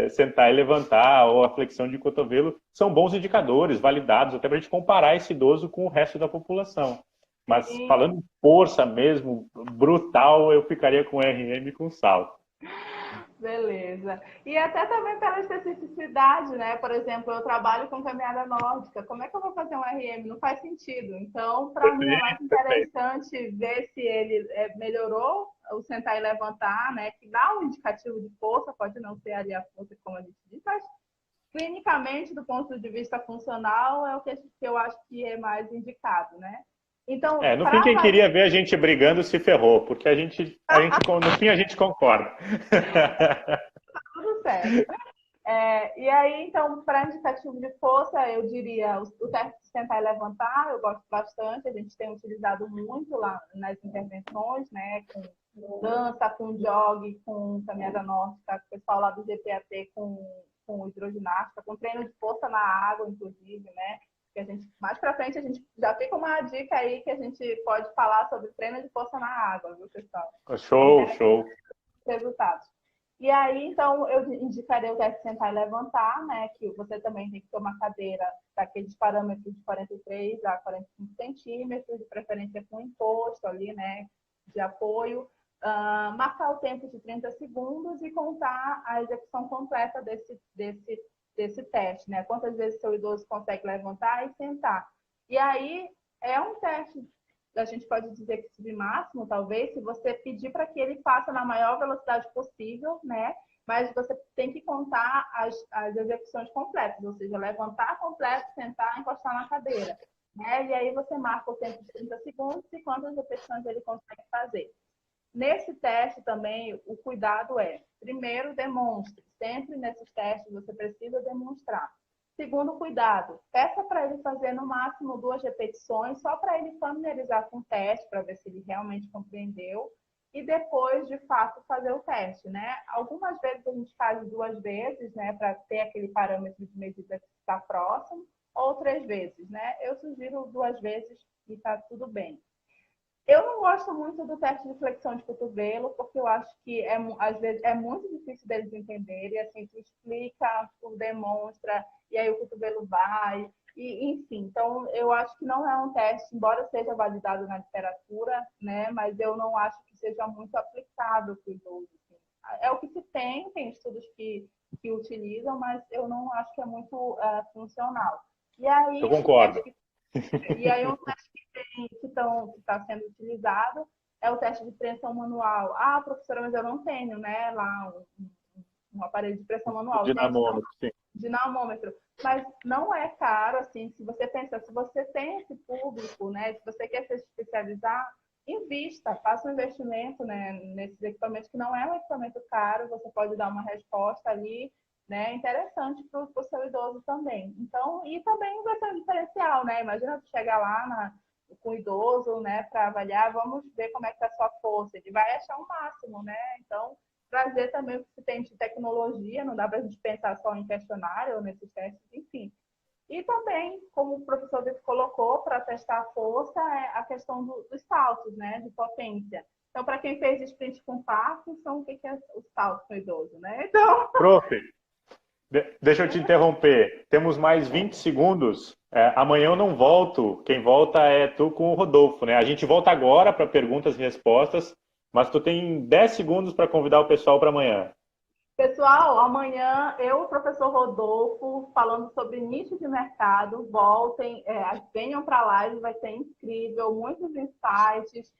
A: Sentar e levantar, ou a flexão de cotovelo, são bons indicadores, validados, até para a gente comparar esse idoso com o resto da população. Mas falando em força mesmo, brutal, eu ficaria com RM e com salto.
B: Beleza. E até também pela especificidade, né? Por exemplo, eu trabalho com caminhada nórdica. Como é que eu vou fazer um RM? Não faz sentido. Então, para mim é mais interessante ver se ele melhorou o sentar e levantar, né? Que dá um indicativo de força, pode não ser ali a força como a gente diz, mas clinicamente, do ponto de vista funcional, é o que eu acho que é mais indicado, né? Então,
A: no fim, quem queria ver a gente brigando se ferrou, porque no fim a gente concorda.
B: Tudo certo. E aí, então, para indicativo de força, eu diria o teste de sentar e levantar, eu gosto bastante, a gente tem utilizado muito lá nas intervenções, né? Com dança, com jog, com caminhada nórdica, com o pessoal lá do GPAT com hidroginástica, com treino de força na água, inclusive, né? Que a gente, mais para frente, a gente já fica uma dica aí que a gente pode falar sobre treino de força na água, viu, pessoal?
A: Show.
B: Resultados. E aí, então, eu indicaria o teste de sentar e levantar, né? Que você também tem que ter uma cadeira daqueles parâmetros de 43 a 45 centímetros, de preferência com encosto ali, né? De apoio. Marcar o tempo de 30 segundos e contar a execução completa desse teste, né? Quantas vezes seu idoso consegue levantar e sentar. E aí, é um teste, a gente pode dizer que submáximo, talvez, se você pedir para que ele faça na maior velocidade possível, né? Mas você tem que contar as execuções completas, ou seja, levantar completo, sentar, encostar na cadeira. Né? E aí você marca o tempo de 30 segundos e quantas repetições ele consegue fazer. Nesse teste também, o cuidado primeiro, demonstre. Sempre nesses testes você precisa demonstrar. Segundo, cuidado. Peça para ele fazer no máximo 2 repetições, só para ele familiarizar com o teste, para ver se ele realmente compreendeu. E depois, de fato, fazer o teste, né? Algumas vezes a gente faz 2 vezes, né? Para ter aquele parâmetro de medida que está próximo, ou 3 vezes, né? Eu sugiro 2 vezes e está tudo bem. Eu não gosto muito do teste de flexão de cotovelo, porque eu acho que, às vezes, é muito difícil deles entenderem. Assim, tu explica, tu demonstra, e aí o cotovelo vai. Enfim, então, eu acho que não é um teste, embora seja validado na literatura, né? Mas eu não acho que seja muito aplicável para o idoso. Assim. É o que se tem estudos que utilizam, mas eu não acho que é muito funcional. E aí,
A: Eu concordo.
B: um teste que está sendo utilizado é o teste de pressão manual. Ah, professora, mas eu não tenho, né, lá um aparelho de pressão manual.
A: Dinamômetro, sim.
B: Dinamômetro. Mas não é caro, assim, se você pensa, se você tem esse público, né, se você quer se especializar, invista, faça um investimento, né, nesses equipamentos, que não é um equipamento caro, você pode dar uma resposta ali, né, interessante para o seu idoso também. Então, e também vai ser um diferencial, né? Imagina tu chegar lá com o idoso, né, para avaliar, vamos ver como é que está a sua força. Ele vai achar o máximo, né? Então, trazer também o que se tem de tecnologia, não dá para a gente pensar só em questionário ou nesses testes, enfim. E também, como o professor Vitor colocou, para testar a força, é a questão dos saltos, né, de potência. Então, para quem fez sprint com Parkinson, o que é o salto com o idoso, né? Então...
A: Prof, deixa eu te interromper. Temos mais 20 segundos. Amanhã eu não volto. Quem volta é tu com o Rodolfo, né? A gente volta agora para perguntas e respostas, mas tu tem 10 segundos para convidar o pessoal para amanhã.
B: Pessoal, amanhã eu e o professor Rodolfo falando sobre nicho de mercado. Voltem, venham para a live, vai ser incrível, muitos insights.